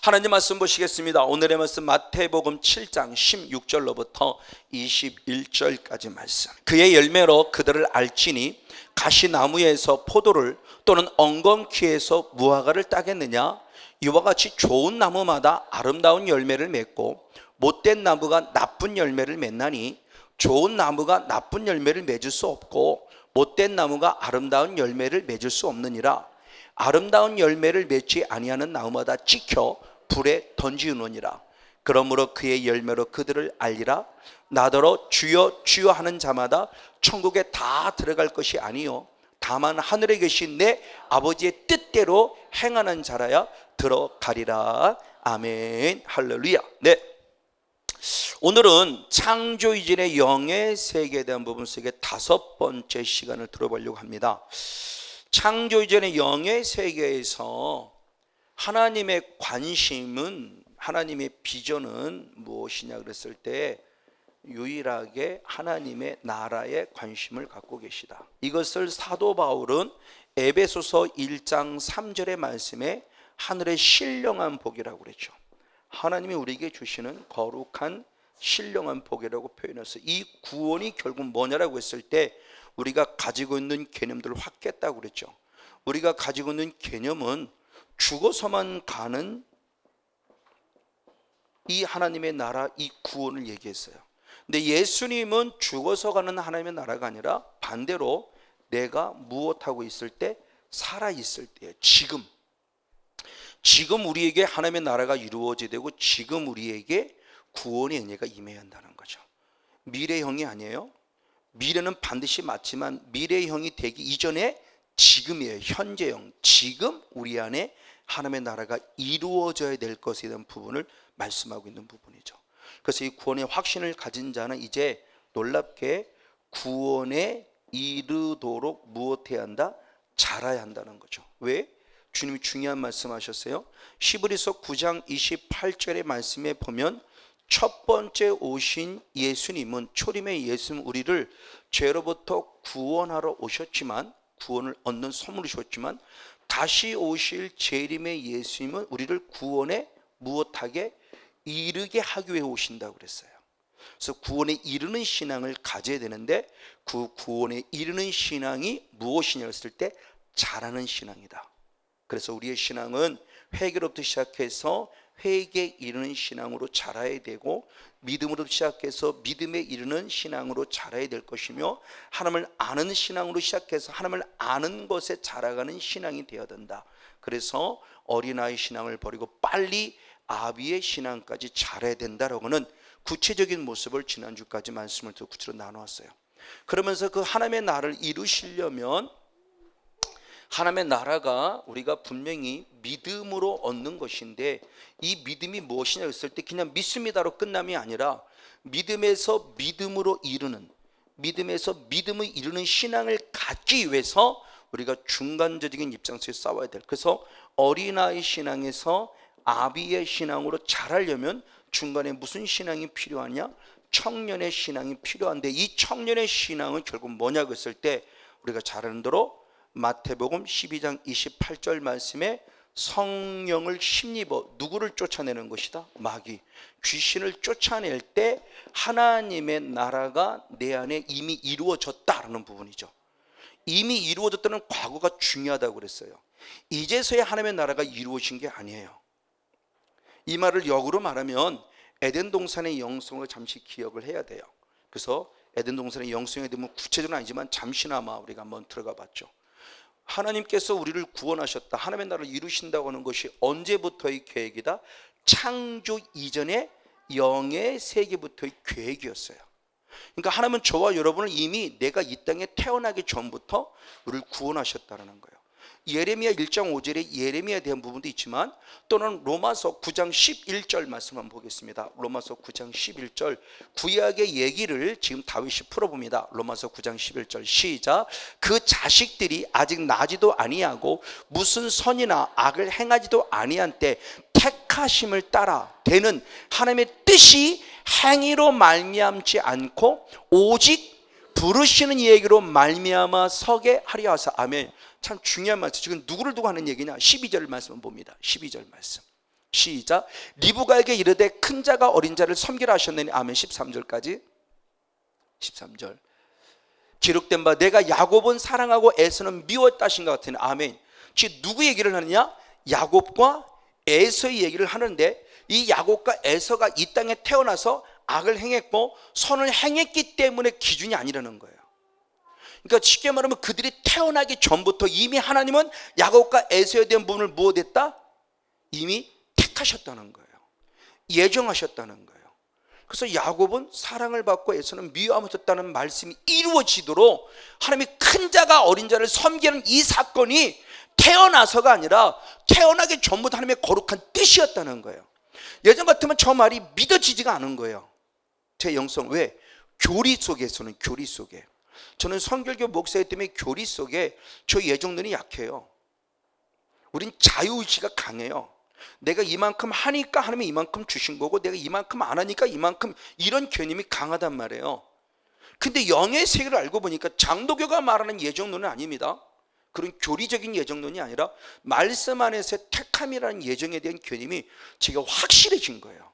하나님 말씀 보시겠습니다. 오늘의 말씀 마태복음 7장 16절로부터 21절까지 말씀. 그의 열매로 그들을 알지니 가시나무에서 포도를 또는 엉겅퀴에서 무화과를 따겠느냐. 이와 같이 좋은 나무마다 아름다운 열매를 맺고 못된 나무가 나쁜 열매를 맺나니 좋은 나무가 나쁜 열매를 맺을 수 없고 못된 나무가 아름다운 열매를 맺을 수 없느니라. 아름다운 열매를 맺지 아니하는 나무마다 찍혀 불에 던지우느니라. 그러므로 그의 열매로 그들을 알리라. 나더러 주여 주여 하는 자마다 천국에 다 들어갈 것이 아니요 다만 하늘에 계신 내 아버지의 뜻대로 행하는 자라야 들어가리라. 아멘. 할렐루야. 네, 오늘은 창조 이전의 영의 세계에 대한 부분 속에 5번째 시간을 들어보려고 합니다. 창조 이전의 영의 세계에서 하나님의 관심은, 하나님의 비전은 무엇이냐 그랬을 때 유일하게 하나님의 나라에 관심을 갖고 계시다. 이것을 사도 바울은 에베소서 1장 3절의 말씀에 하늘의 신령한 복이라고 그랬죠. 하나님이 우리에게 주시는 거룩한 신령한 복이라고 표현했어요. 이 구원이 결국 뭐냐라고 했을 때 우리가 가지고 있는 개념들을 확 깼다고 그랬죠. 우리가 가지고 있는 개념은 죽어서만 가는 이 하나님의 나라, 이 구원을 얘기했어요. 근데 예수님은 죽어서 가는 하나님의 나라가 아니라 반대로 내가 무엇하고 있을 때, 살아있을 때, 지금 우리에게 하나님의 나라가 이루어지되고 지금 우리에게 구원의 은혜가 임해야 한다는 거죠. 미래형이 아니에요. 미래는 반드시 맞지만 미래형이 되기 이전에 지금이에요. 현재형. 지금 우리 안에 하나님의 나라가 이루어져야 될 것에 대한 부분을 말씀하고 있는 부분이죠. 그래서 이 구원의 확신을 가진 자는 이제 놀랍게 구원에 이르도록 무엇해야 한다? 자라야 한다는 거죠. 왜? 주님이 중요한 말씀하셨어요. 히브리서 9장 28절의 말씀에 보면 첫 번째 오신 예수님은, 초림의 예수님은 우리를 죄로부터 구원하러 오셨지만, 구원을 얻는 선물을 주셨지만, 다시 오실 재림의 예수님은 우리를 구원에 무엇하게? 이르게 하기 위해 오신다고 그랬어요. 그래서 구원에 이르는 신앙을 가져야 되는데 그 구원에 이르는 신앙이 무엇이냐 했을 때 자라는 신앙이다. 그래서 우리의 신앙은 회개로부터 시작해서 회개에 이르는 신앙으로 자라야 되고, 믿음으로 시작해서 믿음에 이르는 신앙으로 자라야 될 것이며, 하나님을 아는 신앙으로 시작해서 하나님을 아는 것에 자라가는 신앙이 되어야 된다. 그래서 어린아이 신앙을 버리고 빨리 아비의 신앙까지 자라야 된다라고는 구체적인 모습을 지난주까지 말씀을 또 구체로 나누었어요. 그러면서 그 하나님의 나라를 이루시려면 하나님의 나라가 우리가 분명히 믿음으로 얻는 것인데, 이 믿음이 무엇이냐 했을 때 그냥 믿습니다로 끝남이 아니라 믿음에서 믿음으로 이르는, 믿음에서 믿음을 이루는 신앙을 갖기 위해서 우리가 중간적인 입장 속에 싸워야 될. 그래서 어린아이 신앙에서 아비의 신앙으로 자라려면 중간에 무슨 신앙이 필요하냐? 청년의 신앙이 필요한데, 이 청년의 신앙은 결국 뭐냐고 했을 때 우리가 잘 아는 대로 마태복음 12장 28절 말씀에 성령을 힘입어 누구를 쫓아내는 것이다? 마귀, 귀신을 쫓아낼 때 하나님의 나라가 내 안에 이미 이루어졌다라는 부분이죠. 이미 이루어졌다는 과거가 중요하다고 그랬어요. 이제서야 하나님의 나라가 이루어진 게 아니에요. 이 말을 역으로 말하면 에덴 동산의 영성을 잠시 기억을 해야 돼요. 그래서 에덴 동산의 영성에 대한 구체적은 아니지만 잠시나마 우리가 한번 들어가 봤죠. 하나님께서 우리를 구원하셨다, 하나님의 나라를 이루신다고 하는 것이 언제부터의 계획이다? 창조 이전의 영의 세계부터의 계획이었어요. 그러니까 하나님은 저와 여러분을 이미 내가 이 땅에 태어나기 전부터 우리를 구원하셨다는 거예요. 예레미야 1장 5절에 예레미야에 대한 부분도 있지만, 또는 로마서 9장 11절 말씀 한번 보겠습니다. 로마서 9장 11절, 구약의 얘기를 지금 다윗이 풀어봅니다. 로마서 9장 11절 시작. 그 자식들이 아직 나지도 아니하고 무슨 선이나 악을 행하지도 아니한 때 택하심을 따라 되는 하나님의 뜻이 행위로 말미암지 않고 오직 부르시는 얘기로 말미암아 서게 하려 하사. 아멘. 참 중요한 말씀. 지금 누구를 두고 하는 얘기냐? 12절 말씀을 봅니다. 12절 말씀. 시작. 리브가에게 이르되 큰 자가 어린 자를 섬기라 하셨느니. 아멘. 13절까지. 13절. 기록된 바 내가 야곱은 사랑하고 에서는 미웠다 하신 것 같으니. 아멘. 지금 누구 얘기를 하느냐? 야곱과 에서의 얘기를 하는데, 이 야곱과 에서가 이 땅에 태어나서 악을 행했고 선을 행했기 때문에 기준이 아니라는 거예요. 그러니까 쉽게 말하면 그들이 태어나기 전부터 이미 하나님은 야곱과 에서에 대한 부분을 무엇했다? 이미 택하셨다는 거예요. 예정하셨다는 거예요. 그래서 야곱은 사랑을 받고 에서는 미워하셨다는 말씀이 이루어지도록 하나님이 큰 자가 어린 자를 섬기는 이 사건이 태어나서가 아니라 태어나기 전부터 하나님의 거룩한 뜻이었다는 거예요. 예전 같으면 저 말이 믿어지지가 않은 거예요. 제 영성. 왜? 교리 속에서는, 교리 속에. 저는 성결교 목사이기 때문에 교리 속에 저 예정론이 약해요. 우린 자유의지가 강해요. 내가 이만큼 하니까 하나님이 이만큼 주신 거고, 내가 이만큼 안 하니까 이만큼, 이런 개념이 강하단 말이에요. 근데 영의 세계를 알고 보니까 장로교가 말하는 예정론은 아닙니다. 그런 교리적인 예정론이 아니라 말씀 안에서의 택함이라는 예정에 대한 개념이 제가 확실해진 거예요.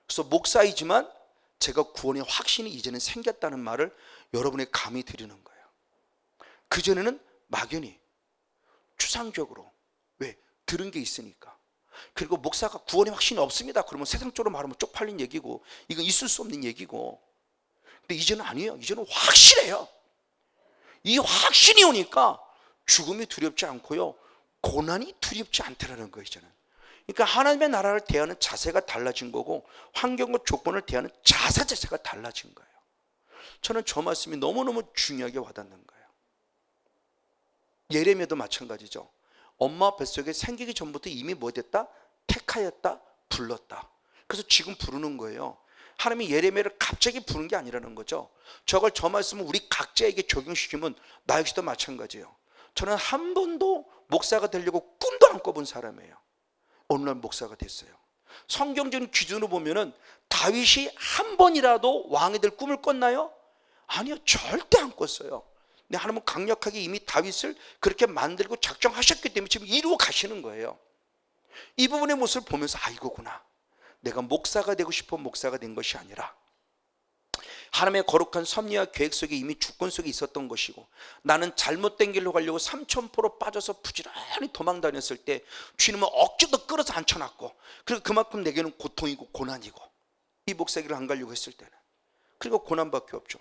그래서 목사이지만 제가 구원의 확신이 이제는 생겼다는 말을 여러분의 감히 드리는 거예요. 그전에는 막연히 추상적으로, 왜? 들은 게 있으니까. 그리고 목사가 구원의 확신이 없습니다 그러면 세상적으로 말하면 쪽팔린 얘기고 이건 있을 수 없는 얘기고. 근데 이제는 아니에요. 이제는 확실해요. 이 확신이 오니까 죽음이 두렵지 않고요, 고난이 두렵지 않다라는 거예요 이제는. 그러니까 하나님의 나라를 대하는 자세가 달라진 거고, 환경과 조건을 대하는 자세가 달라진 거예요. 저는 저 말씀이 너무너무 중요하게 와닿는 거예요. 예레미야도 마찬가지죠. 엄마 뱃속에 생기기 전부터 이미 뭐 됐다? 택하였다, 불렀다. 그래서 지금 부르는 거예요. 하나님이 예레미야를 갑자기 부른 게 아니라는 거죠. 저걸, 저 말씀을 우리 각자에게 적용시키면 나 역시도 마찬가지예요. 저는 한 번도 목사가 되려고 꿈도 안 꿔본 사람이에요. 어느 날 목사가 됐어요. 성경적인 기준으로 보면은 다윗이 한 번이라도 왕이 될 꿈을 꿨나요? 아니요, 절대 안 꿨어요. 근데 하나님은 강력하게 이미 다윗을 그렇게 만들고 작정하셨기 때문에 지금 이루어 가시는 거예요. 이 부분의 모습을 보면서 아, 이거구나. 내가 목사가 되고 싶어 목사가 된 것이 아니라 하나님의 거룩한 섭리와 계획 속에 이미 주권 속에 있었던 것이고, 나는 잘못된 길로 가려고 삼천포로 빠져서 부지런히 도망 다녔을 때 주님은 억지로 끌어서 앉혀놨고, 그리고 그만큼 내게는 고통이고 고난이고, 이 목사길을 안 가려고 했을 때는 그리고 고난밖에 없죠.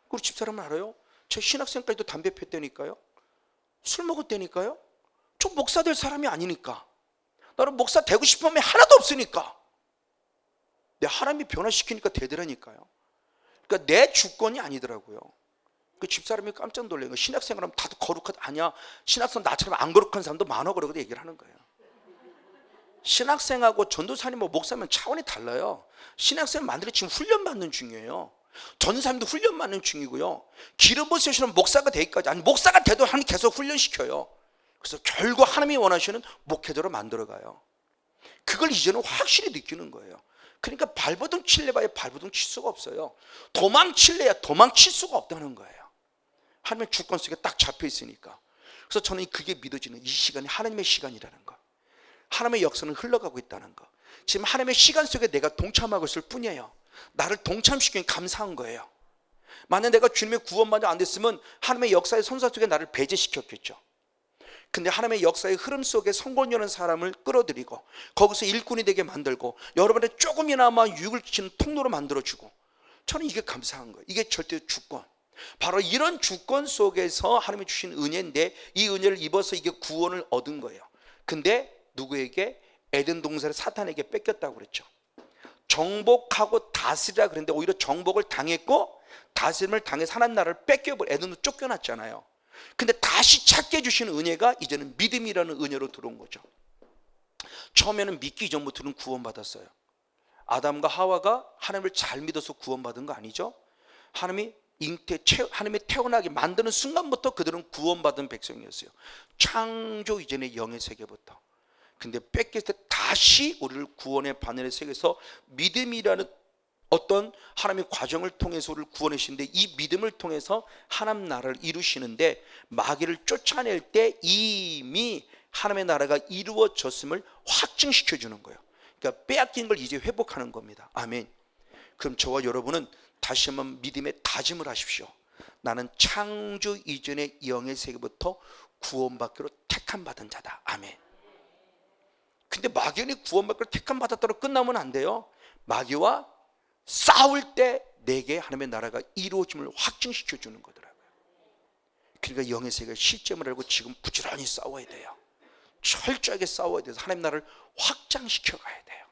그리고 집사람은 알아요? 제 신학생까지도 담배 폈다니까요. 술 먹었다니까요. 저 목사 될 사람이 아니니까. 나는 목사 되고 싶은 마음이 하나도 없으니까. 내 하나님이 변화시키니까 되더라니까요. 그러니까 내 주권이 아니더라고요. 그 집사람이 깜짝 놀란 거예요. 신학생활하면 다들 거룩하다. 아니야, 신학생 나처럼 안 거룩한 사람도 많아. 그러고 얘기를 하는 거예요. 신학생하고 전도사님, 목사면 차원이 달라요. 신학생 만들어 지금 훈련받는 중이에요. 전사님도 훈련받는 중이고요. 기름 부으시는 목사가 되기까지, 아니 목사가 돼도 하나님 계속 훈련시켜요. 그래서 결국 하나님이 원하시는 목회자로 만들어가요. 그걸 이제는 확실히 느끼는 거예요. 그러니까 발버둥 칠래 봐야 발버둥 칠 수가 없어요. 도망칠래야 도망칠 수가 없다는 거예요. 하나님의 주권 속에 딱 잡혀 있으니까. 그래서 저는 그게 믿어지는 이 시간이 하나님의 시간이라는 거, 하나님의 역사는 흘러가고 있다는 거, 지금 하나님의 시간 속에 내가 동참하고 있을 뿐이에요. 나를 동참시키니 감사한 거예요. 만약 내가 주님의 구원받지 안 됐으면 하나님의 역사의 선사 속에 나를 배제시켰겠죠. 근데 하나님의 역사의 흐름 속에 성공이라는 사람을 끌어들이고 거기서 일꾼이 되게 만들고 여러분의 조금이나마 유익을 주는 통로로 만들어주고, 저는 이게 감사한 거예요. 이게 절대 주권, 바로 이런 주권 속에서 하나님이 주신 은혜인데, 이 은혜를 입어서 이게 구원을 얻은 거예요. 근데 누구에게? 에덴 동산을 사탄에게 뺏겼다고 그랬죠. 정복하고 다스리라 그랬는데 오히려 정복을 당했고 다스림을 당해서 하나님 나라를 뺏겨버려. 에덴도 쫓겨났잖아요. 근데 다시 찾게 해주시는 은혜가 이제는 믿음이라는 은혜로 들어온 거죠. 처음에는 믿기 전부터는 구원받았어요. 아담과 하와가 하나님을 잘 믿어서 구원받은 거 아니죠. 하나님이 태어나게 만드는 순간부터 그들은 구원받은 백성이었어요. 창조 이전의 영의 세계부터. 근데 뺏길 때 다시 우리를 구원의 바늘의 세계에서 믿음이라는 어떤 하나님의 과정을 통해서 우리를 구원하시는데, 이 믿음을 통해서 하나님 나라를 이루시는데, 마귀를 쫓아낼 때 이미 하나님의 나라가 이루어졌음을 확증시켜 주는 거예요. 그러니까 빼앗긴 걸 이제 회복하는 겁니다. 아멘. 그럼 저와 여러분은 다시 한번 믿음의 다짐을 하십시오. 나는 창조 이전의 영의 세계부터 구원받기로 택함받은 자다. 아멘. 근데 마귀는 구원받기로 택함받았다고 끝나면 안 돼요. 마귀와 싸울 때 내게 하나님의 나라가 이루어짐을 확증시켜 주는 거더라고요. 그러니까 영의 세계의 시점을 알고 지금 부지런히 싸워야 돼요. 철저하게 싸워야 돼서 하나님 나라를 확장시켜 가야 돼요.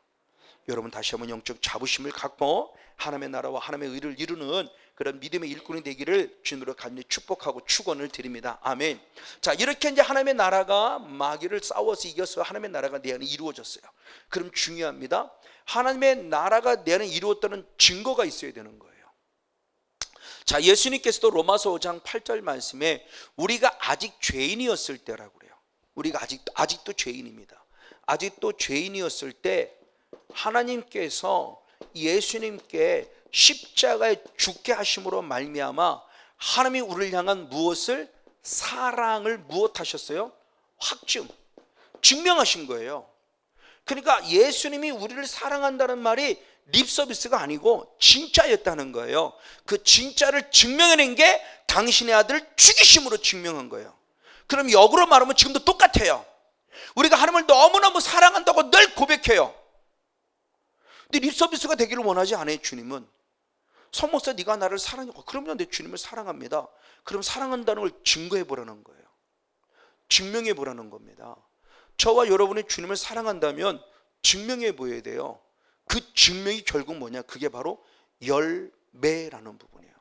여러분 다시 한번 영적 자부심을 갖고 하나님의 나라와 하나님의 의를 이루는 그런 믿음의 일꾼이 되기를 주님으로 간절히 축복하고 축원을 드립니다. 아멘. 자, 이렇게 이제 하나님의 나라가 마귀를 싸워서 이겨서 하나님의 나라가 내 안에 이루어졌어요. 그럼 중요합니다. 하나님의 나라가 내 안에 이루어졌다는 증거가 있어야 되는 거예요. 자, 예수님께서도 로마서 5장 8절 말씀에 우리가 아직 죄인이었을 때라고 그래요. 우리가 아직도 죄인입니다. 아직도 죄인이었을 때 하나님께서 예수님께 십자가에 죽게 하심으로 말미암아 하나님이 우리를 향한 무엇을 사랑을 무엇하셨어요? 증명하신 거예요. 그러니까 예수님이 우리를 사랑한다는 말이 립서비스가 아니고 진짜였다는 거예요. 그 진짜를 증명해낸 게 당신의 아들을 죽이심으로 증명한 거예요. 그럼 역으로 말하면 지금도 똑같아요. 우리가 하나님을 너무너무 사랑한다고 늘 고백해요. 근데 립서비스가 되기를 원하지 않아요. 주님은 성목사 네가 나를 사랑해. 그럼요, 내 주님을 사랑합니다. 그럼 사랑한다는 걸 증거해 보라는 거예요. 증명해 보라는 겁니다. 저와 여러분이 주님을 사랑한다면 증명해 보여야 돼요. 그 증명이 결국 뭐냐? 그게 바로 열매라는 부분이에요.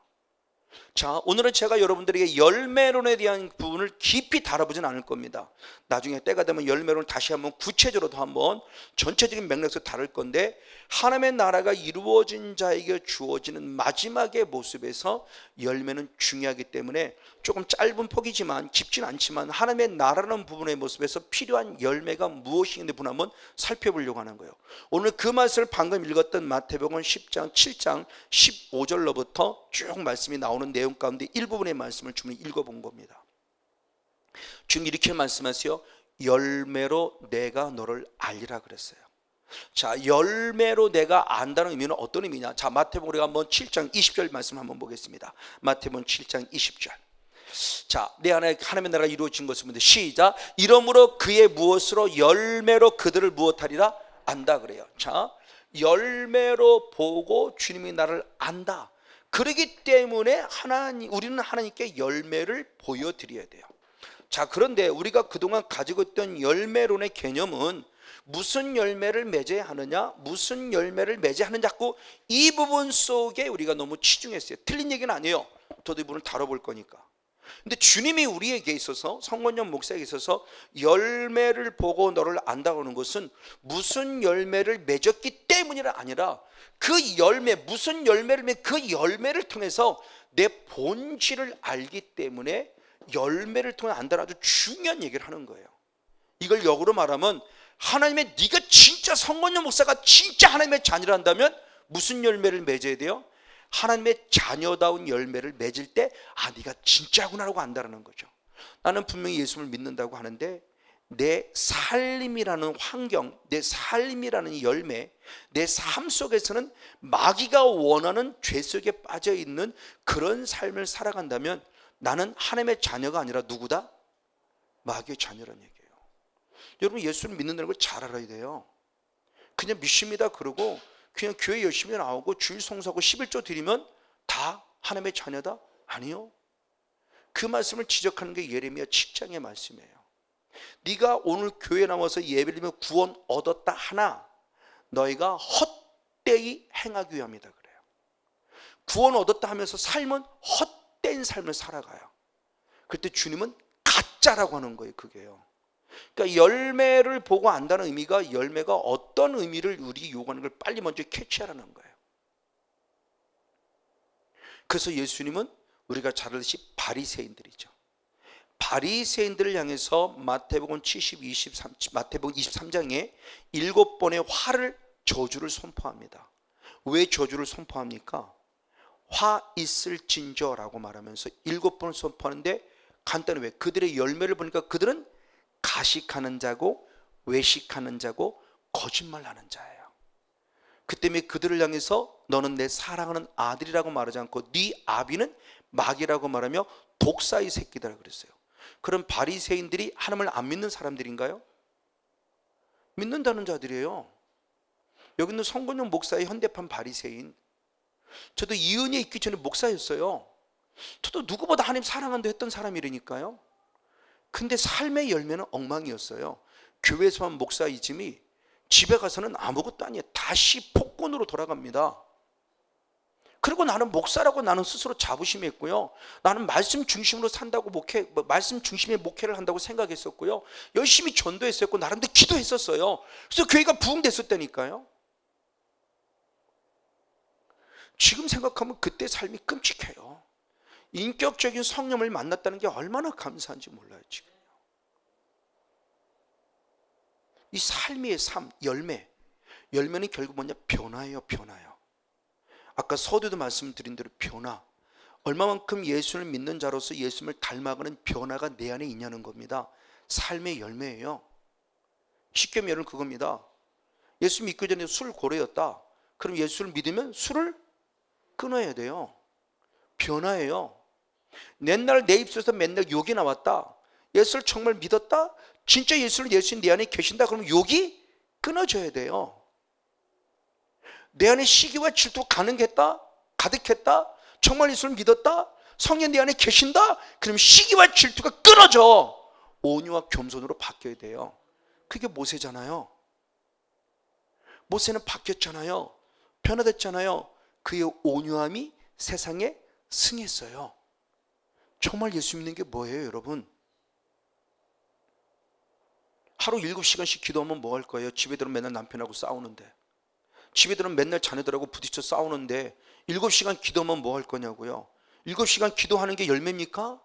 자, 오늘은 제가 여러분들에게 열매론에 대한 부분을 깊이 다뤄보지는 않을 겁니다. 나중에 때가 되면 열매론을 다시 한번 구체적으로도 한번 전체적인 맥락에서 다룰 건데, 하나님의 나라가 이루어진 자에게 주어지는 마지막의 모습에서 열매는 중요하기 때문에 조금 짧은 폭이지만 깊진 않지만 하나님의 나라라는 부분의 모습에서 필요한 열매가 무엇인지 부분 한번 살펴보려고 하는 거예요. 오늘 그 말씀을 방금 읽었던 마태복음 10장 7장 15절로부터 쭉 말씀이 나오는 내용 가운데 일부분의 말씀을 주님이 읽어본 겁니다. 주님 이렇게 말씀하세요. 열매로 내가 너를 알리라 그랬어요. 자, 열매로 내가 안다는 의미는 어떤 의미냐? 자, 마태복음 우리가 한번 7장 20절 말씀 한번 보겠습니다. 마태복음 7장 20절. 자, 내 안에 하나님의 나라가 이루어진 것을 보는데 시작. 이러므로 그의 무엇으로 열매로 그들을 무엇하리라 안다 그래요. 자, 열매로 보고 주님이 나를 안다. 그렇기 때문에 우리는 하나님께 열매를 보여드려야 돼요. 자, 그런데 우리가 그동안 가지고 있던 열매론의 개념은 무슨 열매를 맺어야 하느냐, 무슨 열매를 맺어야 하느냐, 자꾸 이 부분 속에 우리가 너무 치중했어요. 틀린 얘기는 아니에요. 저도 이 부분을 다뤄볼 거니까. 근데 주님이 우리에게 있어서, 성권영 목사에게 있어서 열매를 보고 너를 안다고 하는 것은 무슨 열매를 맺었기 때문이 아니라 그 열매, 무슨 열매를 맺, 그 열매를 통해서 내 본질을 알기 때문에 열매를 통해 안다는 아주 중요한 얘기를 하는 거예요. 이걸 역으로 말하면 하나님의, 네가 진짜 성권영 목사가 진짜 하나님의 자녀를 한다면 무슨 열매를 맺어야 돼요? 하나님의 자녀다운 열매를 맺을 때 네가 진짜구나라고 안다는 거죠. 나는 분명히 예수를 믿는다고 하는데 내 삶이라는 환경, 내 삶이라는 열매, 내 삶 속에서는 마귀가 원하는 죄 속에 빠져있는 그런 삶을 살아간다면 나는 하나님의 자녀가 아니라 누구다? 마귀의 자녀라는 얘기예요. 여러분 예수를 믿는다는 걸 잘 알아야 돼요. 그냥 믿습니다 그러고 그냥 교회 열심히 나오고 주일 성수하고 11조 드리면 다 하나님의 자녀다? 아니요. 그 말씀을 지적하는 게 예레미야 7장의 말씀이에요. 네가 오늘 교회 나와서 예배드리면 구원 얻었다 하나 너희가 헛되이 행하기 위함이다 그래요. 구원 얻었다 하면서 삶은 헛된 삶을 살아가요. 그때 주님은 가짜라고 하는 거예요. 그게요. 그러니까 열매를 보고 안다는 의미가 열매가 어떤 의미를 우리 요구하는 걸 빨리 먼저 캐치하라는 거예요. 그래서 예수님은 우리가 잘 알듯이 바리새인들이죠. 바리새인들을 향해서 마태복음 23장에 7번의 화를 저주를 선포합니다. 왜 저주를 선포합니까? 화 있을진저라고 말하면서 7번을 선포하는데 간단히 왜? 그들의 열매를 보니까 그들은 가식하는 자고 외식하는 자고 거짓말하는 자예요. 그 때문에 그들을 향해서 너는 내 사랑하는 아들이라고 말하지 않고 네 아비는 마귀라고 말하며 독사의 새끼들이라고 그랬어요. 그럼 바리새인들이 하나님을 안 믿는 사람들인가요? 믿는다는 자들이에요. 여기 있는 성건용 목사의 현대판 바리새인. 저도 이 은혜에 있기 전에 목사였어요. 저도 누구보다 하나님 사랑한다 했던 사람이라니까요. 근데 삶의 열매는 엉망이었어요. 교회에서만 목사이즘이 집에 가서는 아무것도 아니에요. 다시 폭군으로 돌아갑니다. 그리고 나는 목사라고 나는 스스로 자부심이 했고요. 나는 말씀 중심으로 산다고 말씀 중심의 목회를 한다고 생각했었고요. 열심히 전도했었고 나름대로 기도했었어요. 그래서 교회가 부흥됐었다니까요. 지금 생각하면 그때 삶이 끔찍해요. 인격적인 성령을 만났다는 게 얼마나 감사한지 몰라요. 지금 이 삶의 삶, 열매는 결국 뭐냐? 변화예요. 변화요. 아까 서두에도 말씀드린 대로 변화. 얼마만큼 예수를 믿는 자로서 예수님을 닮아가는 변화가 내 안에 있냐는 겁니다. 삶의 열매예요. 쉽게 말하면 그겁니다. 예수 믿기 전에 술 고래였다. 그럼 예수를 믿으면 술을 끊어야 돼요. 변화예요. 옛날 내 입술에서 맨날 욕이 나왔다. 예수를 정말 믿었다. 진짜 예수님 내 안에 계신다. 그러면 욕이 끊어져야 돼요. 내 안에 시기와 질투가 가득했다. 정말 예수를 믿었다. 성령 내 안에 계신다. 그럼 시기와 질투가 끊어져 온유와 겸손으로 바뀌어야 돼요. 그게 모세잖아요. 모세는 바뀌었잖아요. 변화됐잖아요. 그의 온유함이 세상에 승했어요. 정말 예수 믿는 게 뭐예요, 여러분? 하루 7시간씩 기도하면 뭐 할 거예요? 집에 들으면 맨날 남편하고 싸우는데, 집에 들으면 맨날 자녀들하고 부딪혀 싸우는데 7시간 기도하면 뭐 할 거냐고요? 7시간 기도하는 게 열매입니까?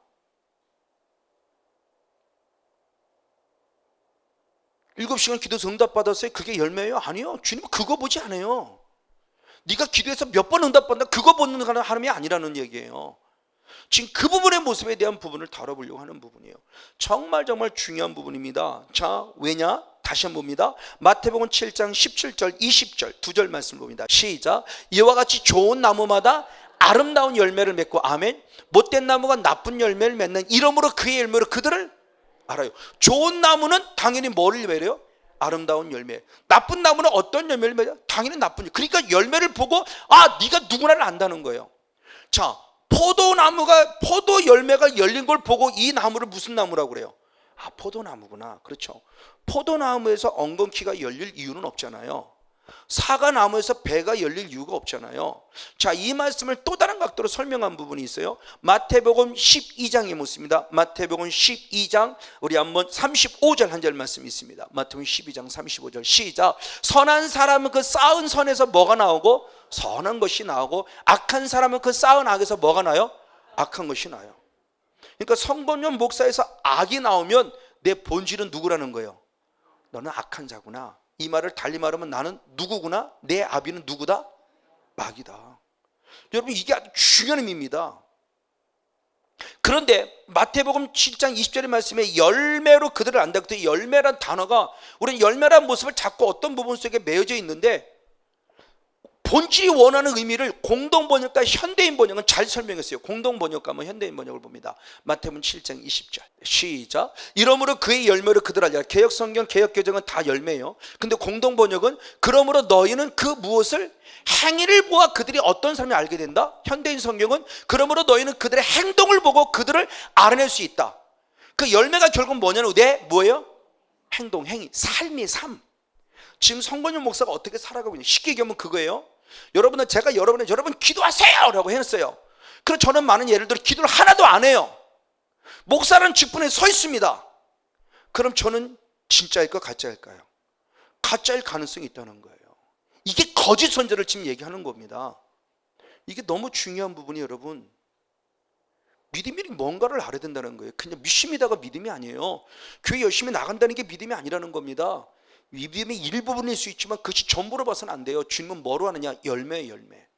7시간 기도해서 응답받았어요? 그게 열매예요? 아니요. 주님은 그거 보지 않아요. 네가 기도해서 몇 번 응답받는다, 그거 보는 하나님이 아니라는 얘기예요. 지금 그 부분의 모습에 대한 부분을 다뤄보려고 하는 부분이에요. 정말 중요한 부분입니다. 자, 왜냐? 다시 한번 봅니다. 마태복음 7장 17절 20절 두 절 말씀 봅니다. 시작. 이와 같이 좋은 나무마다 아름다운 열매를 맺고, 아멘. 못된 나무가 나쁜 열매를 맺는 이러므로 그의 열매로 그들을 알아요. 좋은 나무는 당연히 뭐를 맺어요? 아름다운 열매. 나쁜 나무는 어떤 열매를 맺어요? 당연히 나쁜 열매. 그러니까 열매를 보고 네가 누구나를 안다는 거예요. 자, 포도 열매가 열린 걸 보고 이 나무를 무슨 나무라고 그래요? 포도나무구나. 그렇죠. 포도나무에서 엉겅퀴가 열릴 이유는 없잖아요. 사과나무에서 배가 열릴 이유가 없잖아요. 자, 이 말씀을 또 다른 각도로 설명한 부분이 있어요. 마태복음 12장에 묻습니다. 마태복음 12장 우리 한번 35절 한 절 말씀이 있습니다. 마태복음 12장 35절 시작. 선한 사람은 그 쌓은 선에서 뭐가 나오고? 선한 것이 나오고, 악한 사람은 그 쌓은 악에서 뭐가 나요? 악한 것이 나요. 그러니까 성건용 목사에서 악이 나오면 내 본질은 누구라는 거예요? 너는 악한 자구나. 이 말을 달리 말하면 나는 누구구나? 내 아비는 누구다? 마귀다. 여러분, 이게 아주 중요한 의미입니다. 그런데 마태복음 7장 20절의 말씀에 열매로 그들을 안다. 그때 열매란 단어가, 우리는 열매란 모습을 자꾸 어떤 부분 속에 매여져 있는데, 본질이 원하는 의미를 공동번역과 현대인 번역은 잘 설명했어요. 공동번역과 현대인 번역을 봅니다. 마태복음 7장 20절 시작. 이러므로 그의 열매로 그들 알리라. 개역성경 개역개정은 다 열매예요. 근데 공동번역은 그러므로 너희는 그 무엇을 행위를 보아 그들이 어떤 사람이 알게 된다. 현대인 성경은 그러므로 너희는 그들의 행동을 보고 그들을 알아낼 수 있다. 그 열매가 결국 뭐냐면 뭐예요? 행동, 행위, 삶의 삶. 지금 성건용 목사가 어떻게 살아가고 있냐, 쉽게 얘기하면 그거예요. 제가 여러분 기도하세요 라고 했어요. 그래서 저는 많은 예를 들어 기도를 하나도 안 해요. 목사라는 직분에 서 있습니다. 그럼 저는 진짜일까 가짜일까요? 가짜일 가능성이 있다는 거예요. 이게 거짓 선전을 지금 얘기하는 겁니다. 이게 너무 중요한 부분이, 여러분, 믿음이 뭔가를 알아야 된다는 거예요. 그냥 믿습니다가 믿음이 아니에요. 교회 열심히 나간다는 게 믿음이 아니라는 겁니다. 믿음의 일부분일 수 있지만 그것이 전부로 봐서는 안 돼요. 주님은 뭐로 하느냐? 열매예요, 열매.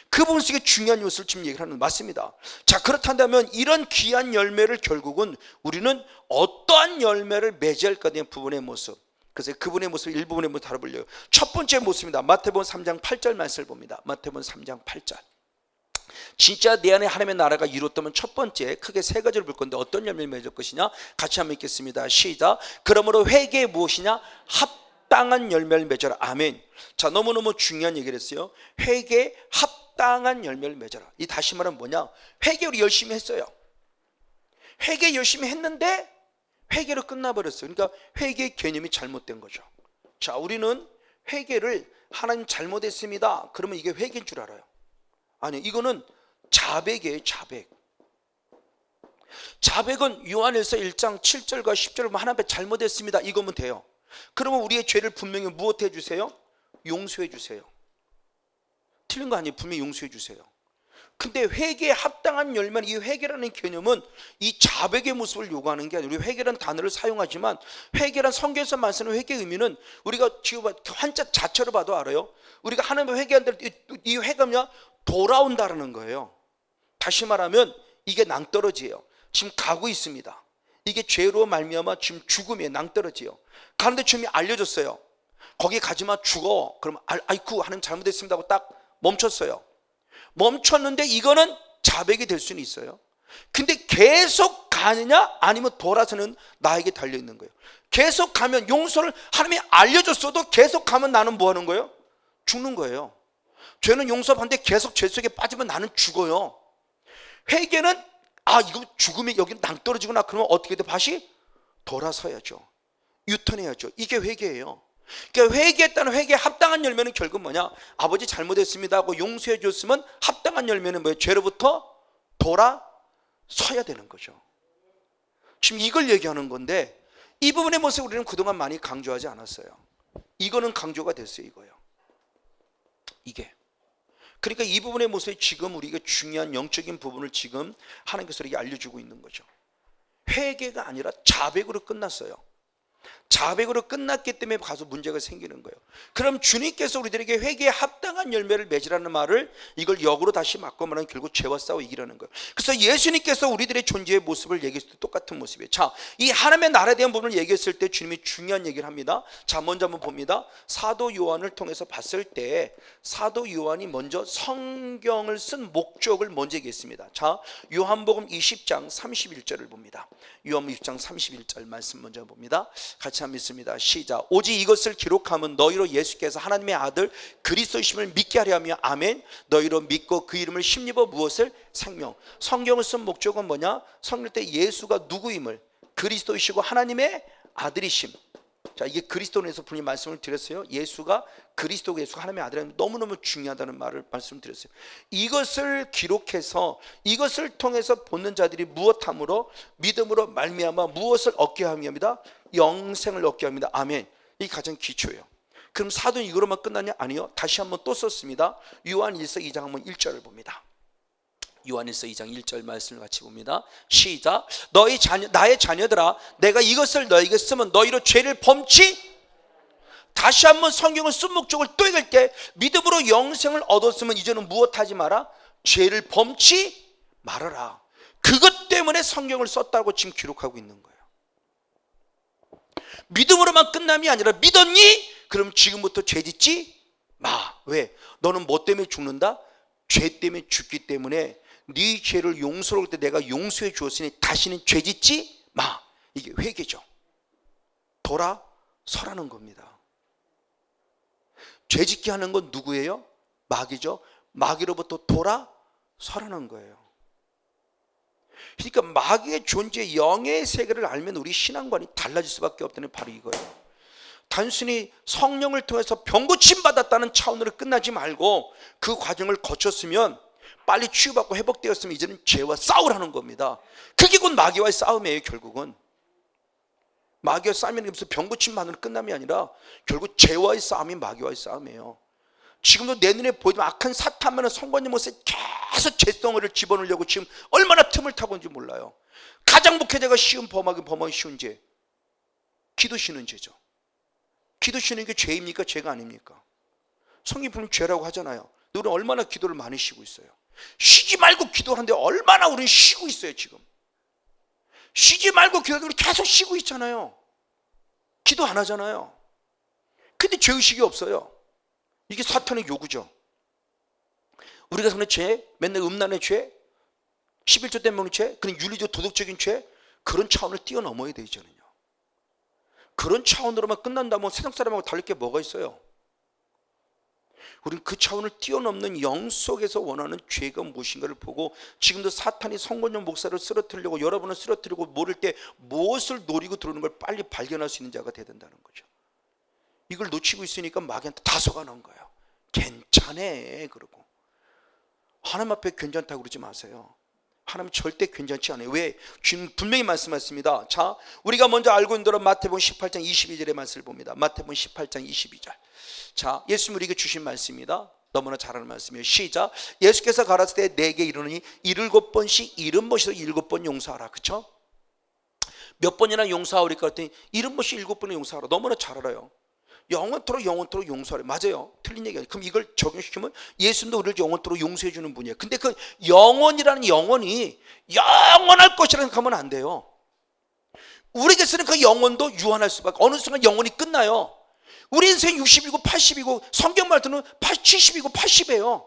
그 부분 속에 중요한 요소를 지금 얘기를 하는 맞습니다. 자, 그렇다면 이런 귀한 열매를 결국은 우리는 어떠한 열매를 맺어야 할까 하는 부분의 모습, 그래서 그분의 모습 일부분의 모습을 다뤄보려고. 첫 번째 모습입니다. 마태복음 3장 8절 말씀을 봅니다. 마태복음 3장 8절. 진짜 내 안에 하나님의 나라가 이루었다면 첫 번째 크게 세 가지를 볼 건데 어떤 열매를 맺을 것이냐, 같이 한번 읽겠습니다. 시작. 그러므로 회개의 무엇이냐, 합당한 열매를 맺어라. 아멘. 자, 너무너무 중요한 얘기를 했어요. 회개 합당한 열매를 맺어라. 이 다시 말하면 뭐냐, 회개 우리 열심히 했어요. 회개 열심히 했는데 회개로 끝나버렸어요. 그러니까 회개의 개념이 잘못된 거죠. 자, 우리는 회개를 하나님 잘못했습니다 그러면 이게 회개인 줄 알아요. 아니, 이거는 자백이에요. 자백. 자백은 요한일서 1장 7절과 10절을 보면 하나님 앞에 잘못했습니다 이거면 돼요. 그러면 우리의 죄를 분명히 무엇해 주세요? 용서해 주세요. 틀린 거 아니에요. 분명히 용서해 주세요. 근데 회개에 합당한 열매는, 이 회개라는 개념은 이 자백의 모습을 요구하는 게 아니라, 우리 회개라는 단어를 사용하지만 회개란 성경에서 말씀하는 회개의 의미는 우리가 지금 한자 자체로 봐도 알아요. 우리가 하나님을 회개한다, 이 회개가 뭐냐, 돌아온다라는 거예요. 다시 말하면 이게 낭떠러지예요. 지금 가고 있습니다. 이게 죄로 말미암아 지금 죽음이에요. 낭떠러지예요. 가는데 주님이 알려줬어요. 거기 가지마, 죽어. 그러면 아이쿠 하나님 잘못했습니다 하고 딱 멈췄어요. 멈췄는데 이거는 자백이 될 수는 있어요. 근데 계속 가느냐 아니면 돌아서는 나에게 달려있는 거예요. 계속 가면 용서를 하나님이 알려줬어도 계속 가면 나는 뭐 하는 거예요? 죽는 거예요. 죄는 용서받는데 계속 죄 속에 빠지면 나는 죽어요. 회개는 이거 죽음이 여기 낭떠러지구나 그러면 어떻게 돼? 다시 돌아서야죠. 유턴해야죠. 이게 회개예요. 그러니까 회개했다는 회개에 합당한 열매는 결국 뭐냐, 아버지 잘못했습니다 하고 용서해 줬으면 합당한 열매는 뭐예요? 죄로부터 돌아서야 되는 거죠. 지금 이걸 얘기하는 건데 이 부분의 모습 우리는 그동안 많이 강조하지 않았어요. 이거는 강조가 됐어요. 이거요. 이게 그러니까 이 부분의 모습이 지금 우리가 중요한 영적인 부분을 지금 하나님께서 우리에게 알려주고 있는 거죠. 회개가 아니라 자백으로 끝났어요. 자백으로 끝났기 때문에 가서 문제가 생기는 거예요. 그럼 주님께서 우리들에게 회개에 합당한 열매를 맺으라는 말을 이걸 역으로 다시 바꾸면 결국 죄와 싸워 이기라는 거예요. 그래서 예수님께서 우리들의 존재의 모습을 얘기했을 때 똑같은 모습이에요. 자, 이 하나님의 나라에 대한 부분을 얘기했을 때 주님이 중요한 얘기를 합니다. 자, 먼저 한번 봅니다. 사도 요한을 통해서 봤을 때 사도 요한이 먼저 성경을 쓴 목적을 먼저 얘기했습니다. 자, 요한복음 20장 31절을 봅니다. 요한복음 20장 31절 말씀 먼저 봅니다. 같이 한번 읽습니다. 시작. 오직 이것을 기록하면 너희로 예수께서 하나님의 아들 그리스도이심을 믿게 하려 하며 아멘. 너희로 믿고 그 이름을 힘입어 무엇을? 생명. 성경을 쓴 목적은 뭐냐? 성경 때 예수가 누구임을, 그리스도이시고 하나님의 아들이심. 자, 이게 그리스도에서 분명히 말씀을 드렸어요. 예수가 그리스도고 예수가 하나님의 아들이라는 너무너무 중요하다는 말을 말씀드렸어요. 이것을 기록해서 이것을 통해서 보는 자들이 무엇함으로? 믿음으로 말미암아 무엇을 얻게 함이옵니다. 영생을 얻게 합니다. 아멘. 이게 가장 기초예요. 그럼 사도는 이거로만 끝났냐? 아니요. 다시 한번 또 썼습니다. 요한일서 2장 한번 1절을 봅니다. 요한일서 2장 1절 말씀을 같이 봅니다. 시작. 너희 자녀, 나의 자녀들아, 내가 이것을 너희에게 쓰면 너희로 죄를 범치. 다시 한번 성경을 쓴 목적을 또 읽을 때 믿음으로 영생을 얻었으면 이제는 무엇하지 마라? 죄를 범치 말아라. 그것 때문에 성경을 썼다고 지금 기록하고 있는 거예요. 믿음으로만 끝남이 아니라 믿었니? 그럼 지금부터 죄 짓지 마. 왜? 너는 뭐 때문에 죽는다? 죄 때문에 죽기 때문에 네 죄를 용서할 때 내가 용서해 주었으니 다시는 죄 짓지 마. 이게 회개죠. 돌아서라는 겁니다. 죄 짓게 하는 건 누구예요? 마귀죠. 마귀로부터 돌아서라는 거예요. 그러니까 마귀의 존재, 영의 세계를 알면 우리 신앙관이 달라질 수밖에 없다는 바로 이거예요. 단순히 성령을 통해서 병고침 받았다는 차원으로 끝나지 말고 그 과정을 거쳤으면 빨리 치유받고 회복되었으면 이제는 죄와 싸우라는 겁니다. 그게 곧 마귀와의 싸움이에요. 결국은 마귀와 싸움이 무슨 병고침 받는 끝남이 아니라 결국 죄와의 싸움이 마귀와의 싸움이에요. 지금도 내 눈에 보이지만 악한 사탄만은 성관님 모습에 계속 죄덩어리를 집어넣으려고 지금 얼마나 틈을 타고 있는지 몰라요. 가장 목회자가 쉬운 범하기 쉬운 죄, 기도 쉬는 죄죠. 기도 쉬는 게 죄입니까? 죄가 아닙니까? 성경이 분명히 죄라고 하잖아요. 우리는 얼마나 기도를 많이 쉬고 있어요. 쉬지 말고 기도하는데 얼마나 우리는 쉬고 있어요. 지금 쉬지 말고 기도하는데 우리 계속 쉬고 있잖아요. 기도 안 하잖아요. 근데 죄의식이 없어요. 이게 사탄의 요구죠. 우리가 사는 죄, 맨날 음란의 죄, 11조 때문의 죄, 그런 윤리적 도덕적인 죄, 그런 차원을 뛰어넘어야 되잖아요. 그런 차원으로만 끝난다면 세상 사람하고 다를 게 뭐가 있어요? 우리는 그 차원을 뛰어넘는 영 속에서 원하는 죄가 무엇인가를 보고, 지금도 사탄이 성건용 목사를 쓰러뜨리려고, 여러분을 쓰러뜨리고 모를 때 무엇을 노리고 들어오는 걸 빨리 발견할 수 있는 자가 돼야 된다는 거죠. 이걸 놓치고 있으니까 마귀한테 다소가 난 거예요. 괜찮아 그러고. 하나님 앞에 괜찮다고 그러지 마세요. 하나님 절대 괜찮지 않아요. 왜? 주님 분명히 말씀하셨습니다. 자, 우리가 먼저 알고 있는 대로 마태복음 18장 22절의 말씀을 봅니다. 마태복음 18장 22절. 자, 예수님 우리에게 주신 말씀입니다. 너무나 잘 아는 말씀이에요. 시작. 예수께서 가라사대 때 내게 이르노니 7번씩 70번씩 7번 용서하라. 그렇죠? 몇 번이나 용서하오리까 그랬더니 70번씩 7번을 용서하라. 너무나 잘 알아요. 영원토록 용서하래. 맞아요. 틀린 얘기 아니에요. 그럼 이걸 적용시키면 예수님도 우리를 영원토록 용서해 주는 분이에요. 근데 그 영원이라는 영혼이 영원할 것이라는 생각하면 안 돼요. 우리에게서는 그 영혼도 유한할 수밖에. 어느 순간 영혼이 끝나요. 우리 인생이 60이고 80이고 성경 말로는 70이고 80이에요.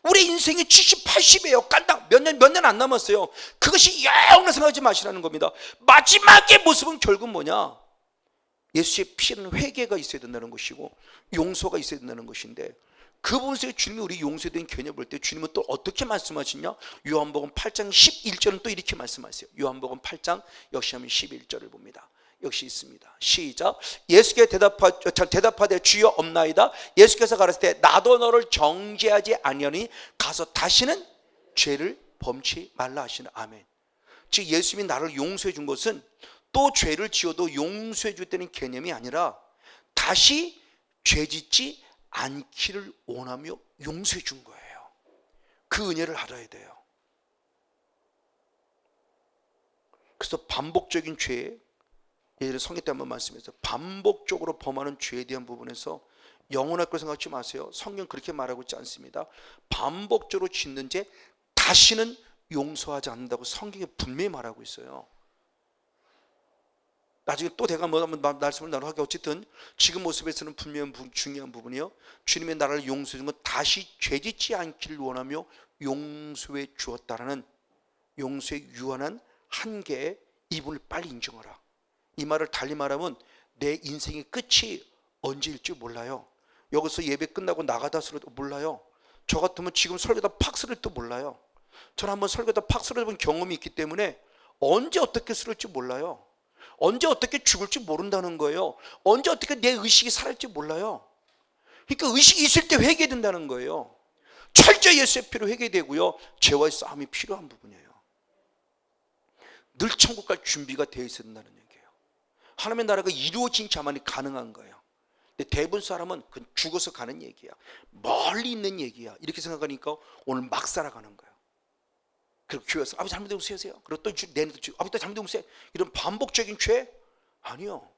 우리 인생이 70, 80이에요. 깐당 몇 년 안 남았어요. 그것이 영원한 생각하지 마시라는 겁니다. 마지막의 모습은 결국 뭐냐? 예수의 피는 회개가 있어야 된다는 것이고 용서가 있어야 된다는 것인데, 그 부분에서 주님이 우리 용서에 대한 개념을 볼 때 주님은 또 어떻게 말씀하시냐? 요한복음 8장 11절은 또 이렇게 말씀하세요. 요한복음 8장 역시 하면 11절을 봅니다. 역시 있습니다. 시작. 예수께 대답하되 주여 없나이다. 예수께서 가라사대 때 나도 너를 정죄하지 아니하니 가서 다시는 죄를 범치 말라 하시는. 아멘. 즉 예수님이 나를 용서해 준 것은 또 죄를 지어도 용서해 주겠다는 개념이 아니라 다시 죄짓지 않기를 원하며 용서해 준 거예요. 그 은혜를 알아야 돼요. 그래서 반복적인 죄, 예전에 성경 때 한번 말씀했어요. 반복적으로 범하는 죄에 대한 부분에서 영원할 걸 생각하지 마세요. 성경 그렇게 말하고 있지 않습니다. 반복적으로 짓는 죄 다시는 용서하지 않는다고 성경에 분명히 말하고 있어요. 나중에 또 내가 뭐 한번 말씀을 나누게, 어쨌든 지금 모습에서는 분명히 중요한 부분이요. 주님의 나라를 용서해 준 건 다시 죄짓지 않기를 원하며 용서해 주었다라는 용서의 유한한 한계에 이분을 빨리 인정하라. 이 말을 달리 말하면 내 인생의 끝이 언제일지 몰라요. 여기서 예배 끝나고 나가다 쓰러도 몰라요. 저 같으면 지금 설교다 팍 쓰러도 몰라요. 저는 한번 설교다 팍 쓰러본 경험이 있기 때문에 언제 어떻게 쓰러질지 몰라요. 언제 어떻게 죽을지 모른다는 거예요. 언제 어떻게 내 의식이 살아날지 몰라요. 그러니까 의식이 있을 때 회개된다는 거예요. 철저히 예수의 피로 회개되고요. 죄와의 싸움이 필요한 부분이에요. 늘 천국 갈 준비가 되어 있어야 된다는 얘기예요. 하나님의 나라가 이루어진 자만이 가능한 거예요. 근데 대부분 사람은 그건 죽어서 가는 얘기야. 멀리 있는 얘기야. 이렇게 생각하니까 오늘 막 살아가는 거예요. 그리고 교회에서 아버지 잘못된 거 세우세요. 그리고 또 내년도 아버지 또 잘못된 거 세요. 이런 반복적인 죄? 아니요.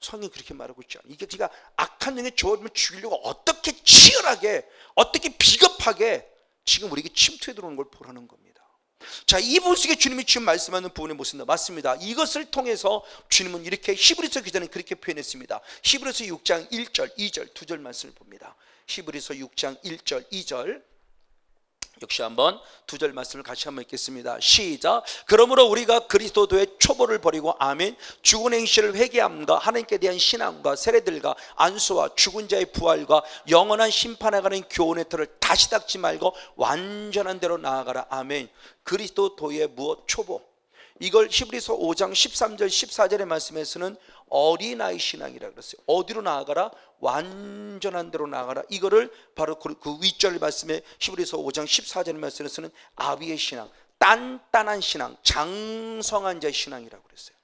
성경이 그렇게 말하고 있지 않아요. 이게 제가 악한 영에 저를 죽이려고 어떻게 치열하게, 어떻게 비겁하게 지금 우리에게 침투해 들어오는 걸 보라는 겁니다. 자, 이 부분 속에 주님이 지금 말씀하는 부분의 모습입니다. 맞습니다. 이것을 통해서 주님은 이렇게 히브리서 기자는 그렇게 표현했습니다. 히브리서 6장 1절, 2절 두 절 말씀을 봅니다. 히브리서 6장 1절, 2절 역시 한번 두 절 말씀을 같이 한번 읽겠습니다. 시작. 그러므로 우리가 그리스도의 초보를 버리고 아멘 죽은 행실을 회개함과 하나님께 대한 신앙과 세례들과 안수와 죽은 자의 부활과 영원한 심판에 가는 교훈의 틀을 다시 닦지 말고 완전한 대로 나아가라. 아멘. 그리스도의 무엇? 초보. 이걸 히브리서 5장 13절 14절의 말씀에서는 어린아이 신앙이라고 그랬어요. 어디로 나아가라? 완전한 대로 나아가라. 이거를 바로 그 윗절 말씀에 히브리서 5장 14절의 말씀에서는 아비의 신앙, 단단한 신앙, 장성한 자의 신앙이라고 그랬어요.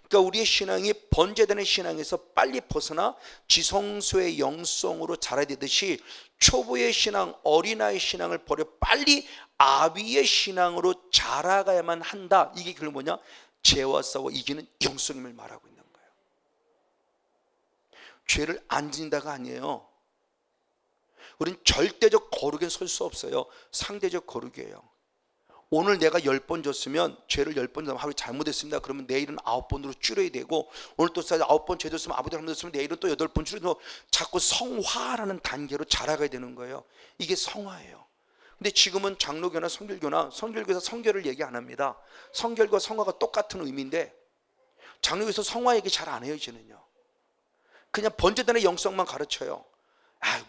그러니까 우리의 신앙이 번제되는 신앙에서 빨리 벗어나 지성소의 영성으로 자라야 되듯이 초보의 신앙, 어린아이 신앙을 버려 빨리 아비의 신앙으로 자라가야만 한다. 이게 결국 뭐냐? 죄와 싸워 이기는 영성임을 말하고 있는 거예요. 죄를 안 짓는다가 아니에요. 우린 절대적 거룩엔 설 수 없어요. 상대적 거룩이에요. 오늘 내가 10번 줬으면 죄를 10번 줬으면 하루 잘못했습니다. 그러면 내일은 9번으로 줄여야 되고, 오늘 또 9번 죄 줬으면 아버지 잘못 했으면 내일은 또 8번 줄여서 자꾸 성화라는 단계로 자라가야 되는 거예요. 이게 성화예요. 근데 지금은 장로교나 성결교에서 성결을 얘기 안 합니다. 성결과 성화가 똑같은 의미인데 장로교에서 성화 얘기 잘 안 해요. 이제는요. 그냥 번제단의 영성만 가르쳐요.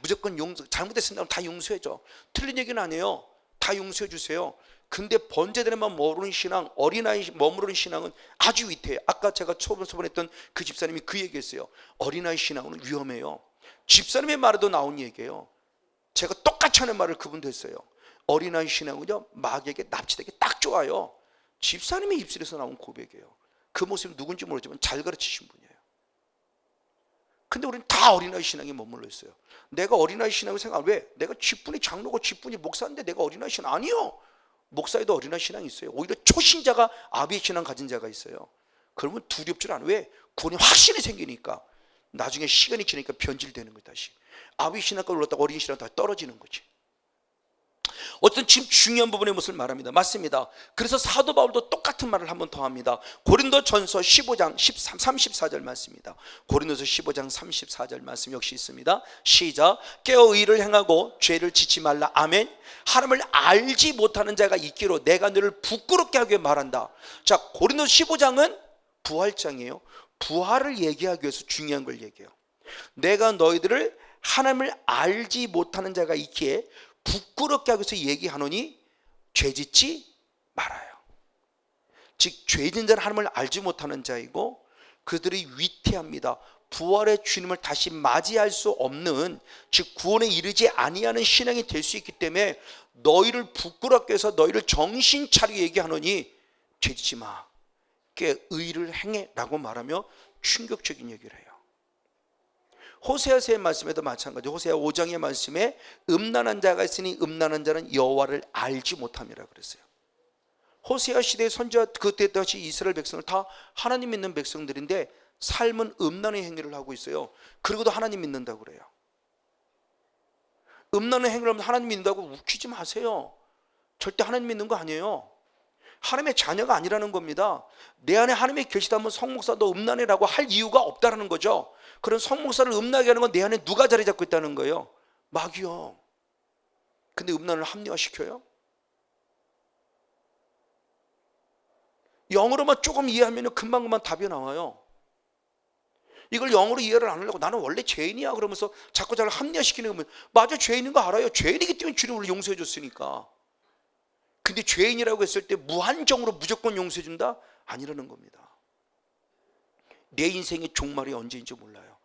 무조건 잘못했습니다. 다 용서해줘. 틀린 얘기는 안 해요. 다 용서해 주세요. 근데 번제단에만 머무르는 신앙, 어린아이 머무르는 신앙은 아주 위태해요. 아까 제가 초반했던 그 집사님이 그 얘기했어요. 어린아이 신앙은 위험해요. 집사님의 말에도 나온 얘기예요. 제가 똑같이 하는 말을 그분도 했어요. 어린아이 신앙은요, 마귀에게 납치되기 딱 좋아요. 집사님의 입술에서 나온 고백이에요. 그 모습이 누군지 모르지만 잘 가르치신 분이에요. 근데 우리는 다 어린아이 신앙에 머물러 있어요. 내가 어린아이 신앙을 생각하면 왜? 내가 직분이 장로고 직분이 목사인데 내가 어린아이 신앙 아니요. 목사에도 어린아이 신앙이 있어요. 오히려 초신자가 아비의 신앙 가진 자가 있어요. 그러면 두렵지 않아. 왜? 구원이 확신이 생기니까. 나중에 시간이 지나니까 변질되는 거예요. 다시 아비 신앙까지 올랐다가 어린 신앙 다시 떨어지는 거지. 어떤 지금 중요한 부분의 것을 말합니다. 맞습니다. 그래서 사도 바울도 똑같은 말을 한 번 더 합니다. 고린도전서 15장 34절 말씀입니다. 고린도서 15장 34절 말씀 역시 있습니다. 시작. 깨어 의를 행하고 죄를 짓지 말라. 아멘. 하나님을 알지 못하는 자가 있기로 내가 너를 부끄럽게 하게 말한다. 자, 고린도 15장은 부활장이에요. 부활을 얘기하기 위해서 중요한 걸 얘기해요. 내가 너희들을 하나님을 알지 못하는 자가 있기에 부끄럽게 하기 위해서 얘기하노니 죄짓지 말아요. 즉 죄진 자는 하나님을 알지 못하는 자이고 그들이 위태합니다. 부활의 주님을 다시 맞이할 수 없는, 즉 구원에 이르지 아니하는 신앙이 될 수 있기 때문에 너희를 부끄럽게 해서 너희를 정신 차리게 얘기하노니 죄짓지 마, 깨 의를 행해 라고 말하며 충격적인 얘기를 해요. 호세아서의 말씀에도 마찬가지. 호세아 5장의 말씀에 음란한 자가 있으니 음란한 자는 여호와를 알지 못함이라 그랬어요. 호세아 시대의 선지자 그때 당시 이스라엘 백성을 다 하나님 믿는 백성들인데 삶은 음란의 행위를 하고 있어요. 그리고도 하나님 믿는다고 그래요. 음란의 행위를 하면 하나님 믿는다고 웃기지 마세요. 절대 하나님 믿는 거 아니에요. 하나님의 자녀가 아니라는 겁니다. 내 안에 하나님이 계시다면 성목사 너 음란해라고 할 이유가 없다는 거죠. 그런 성목사를 음란하게 하는 건 내 안에 누가 자리 잡고 있다는 거예요? 마귀요. 근데 음란을 합리화시켜요? 영어로만 조금 이해하면 금방금방 답이 나와요. 이걸 영어로 이해를 안 하려고 나는 원래 죄인이야 그러면서 자꾸 자를 합리화시키는 거면, 맞아 죄인인 거 알아요. 죄인이기 때문에 주님을 용서해 줬으니까. 근데 죄인이라고 했을 때 무한정으로 무조건 용서해 준다? 아니라는 겁니다. 내 인생의 종말이 언제인지 몰라요.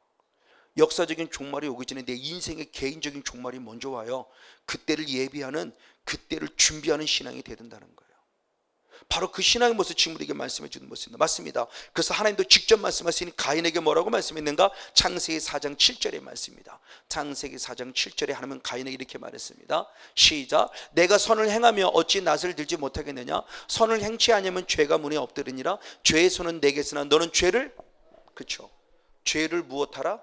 역사적인 종말이 오기 전에 내 인생의 개인적인 종말이 먼저 와요. 그때를 예비하는, 그때를 준비하는 신앙이 돼야 된다는 거예요. 바로 그 신앙의 모습을 지금 우리에게 말씀해 주는 모습입니다. 맞습니다. 그래서 하나님도 직접 말씀하시니 가인에게 뭐라고 말씀했는가? 창세기 4장 7절의 말씀입니다. 창세기 4장 7절에 하나님은 가인에게 이렇게 말했습니다. 시작. 내가 선을 행하며 어찌 낫을 들지 못하겠느냐? 선을 행치 아니하면 죄가 문에 엎드리니라. 죄의 손은 내게 있으나 너는 죄를, 그렇죠, 죄를 무엇하라?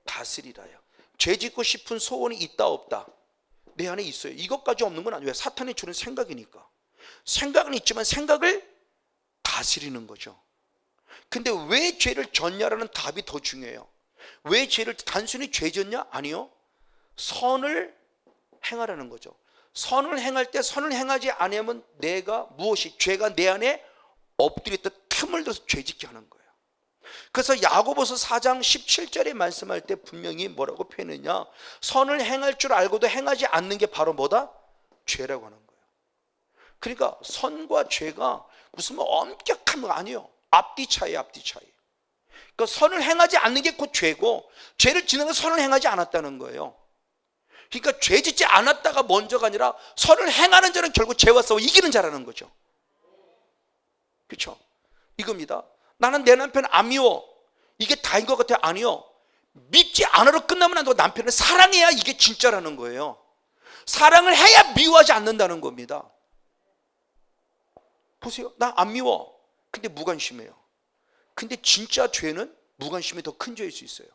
다스리라요. 죄 짓고 싶은 소원이 있다 없다? 내 안에 있어요. 이것까지 없는 건 아니에요. 사탄이 주는 생각이니까. 생각은 있지만 생각을 다스리는 거죠. 근데 왜 죄를 졌냐라는 답이 더 중요해요. 왜 죄를 단순히 죄 졌냐? 아니요. 선을 행하라는 거죠. 선을 행할 때 선을 행하지 않으면 내가 무엇이, 죄가 내 안에 엎드렸다 틈을 둬서 죄 짓게 하는 거예요. 그래서 야고보서 4장 17절에 말씀할 때 분명히 뭐라고 표현했냐? 선을 행할 줄 알고도 행하지 않는 게 바로 뭐다? 죄라고 하는 거예요. 그러니까 선과 죄가 무슨 뭐 엄격한 거 아니에요. 앞뒤 차이, 앞뒤 차이. 그러니까 선을 행하지 않는 게 곧 죄고, 죄를 짓는 건 선을 행하지 않았다는 거예요. 그러니까 죄 짓지 않았다가 먼저가 아니라 선을 행하는 자는 결국 죄와 싸워 이기는 자라는 거죠. 그렇죠? 이겁니다. 나는 내 남편 안 미워, 이게 다인 것 같아요? 아니요. 믿지 않아로 끝나면 안 되고 남편을 사랑해야 이게 진짜라는 거예요. 사랑을 해야 미워하지 않는다는 겁니다. 보세요. 나 안 미워. 근데 무관심해요. 근데 진짜 죄는 무관심이 더 큰 죄일 수 있어요.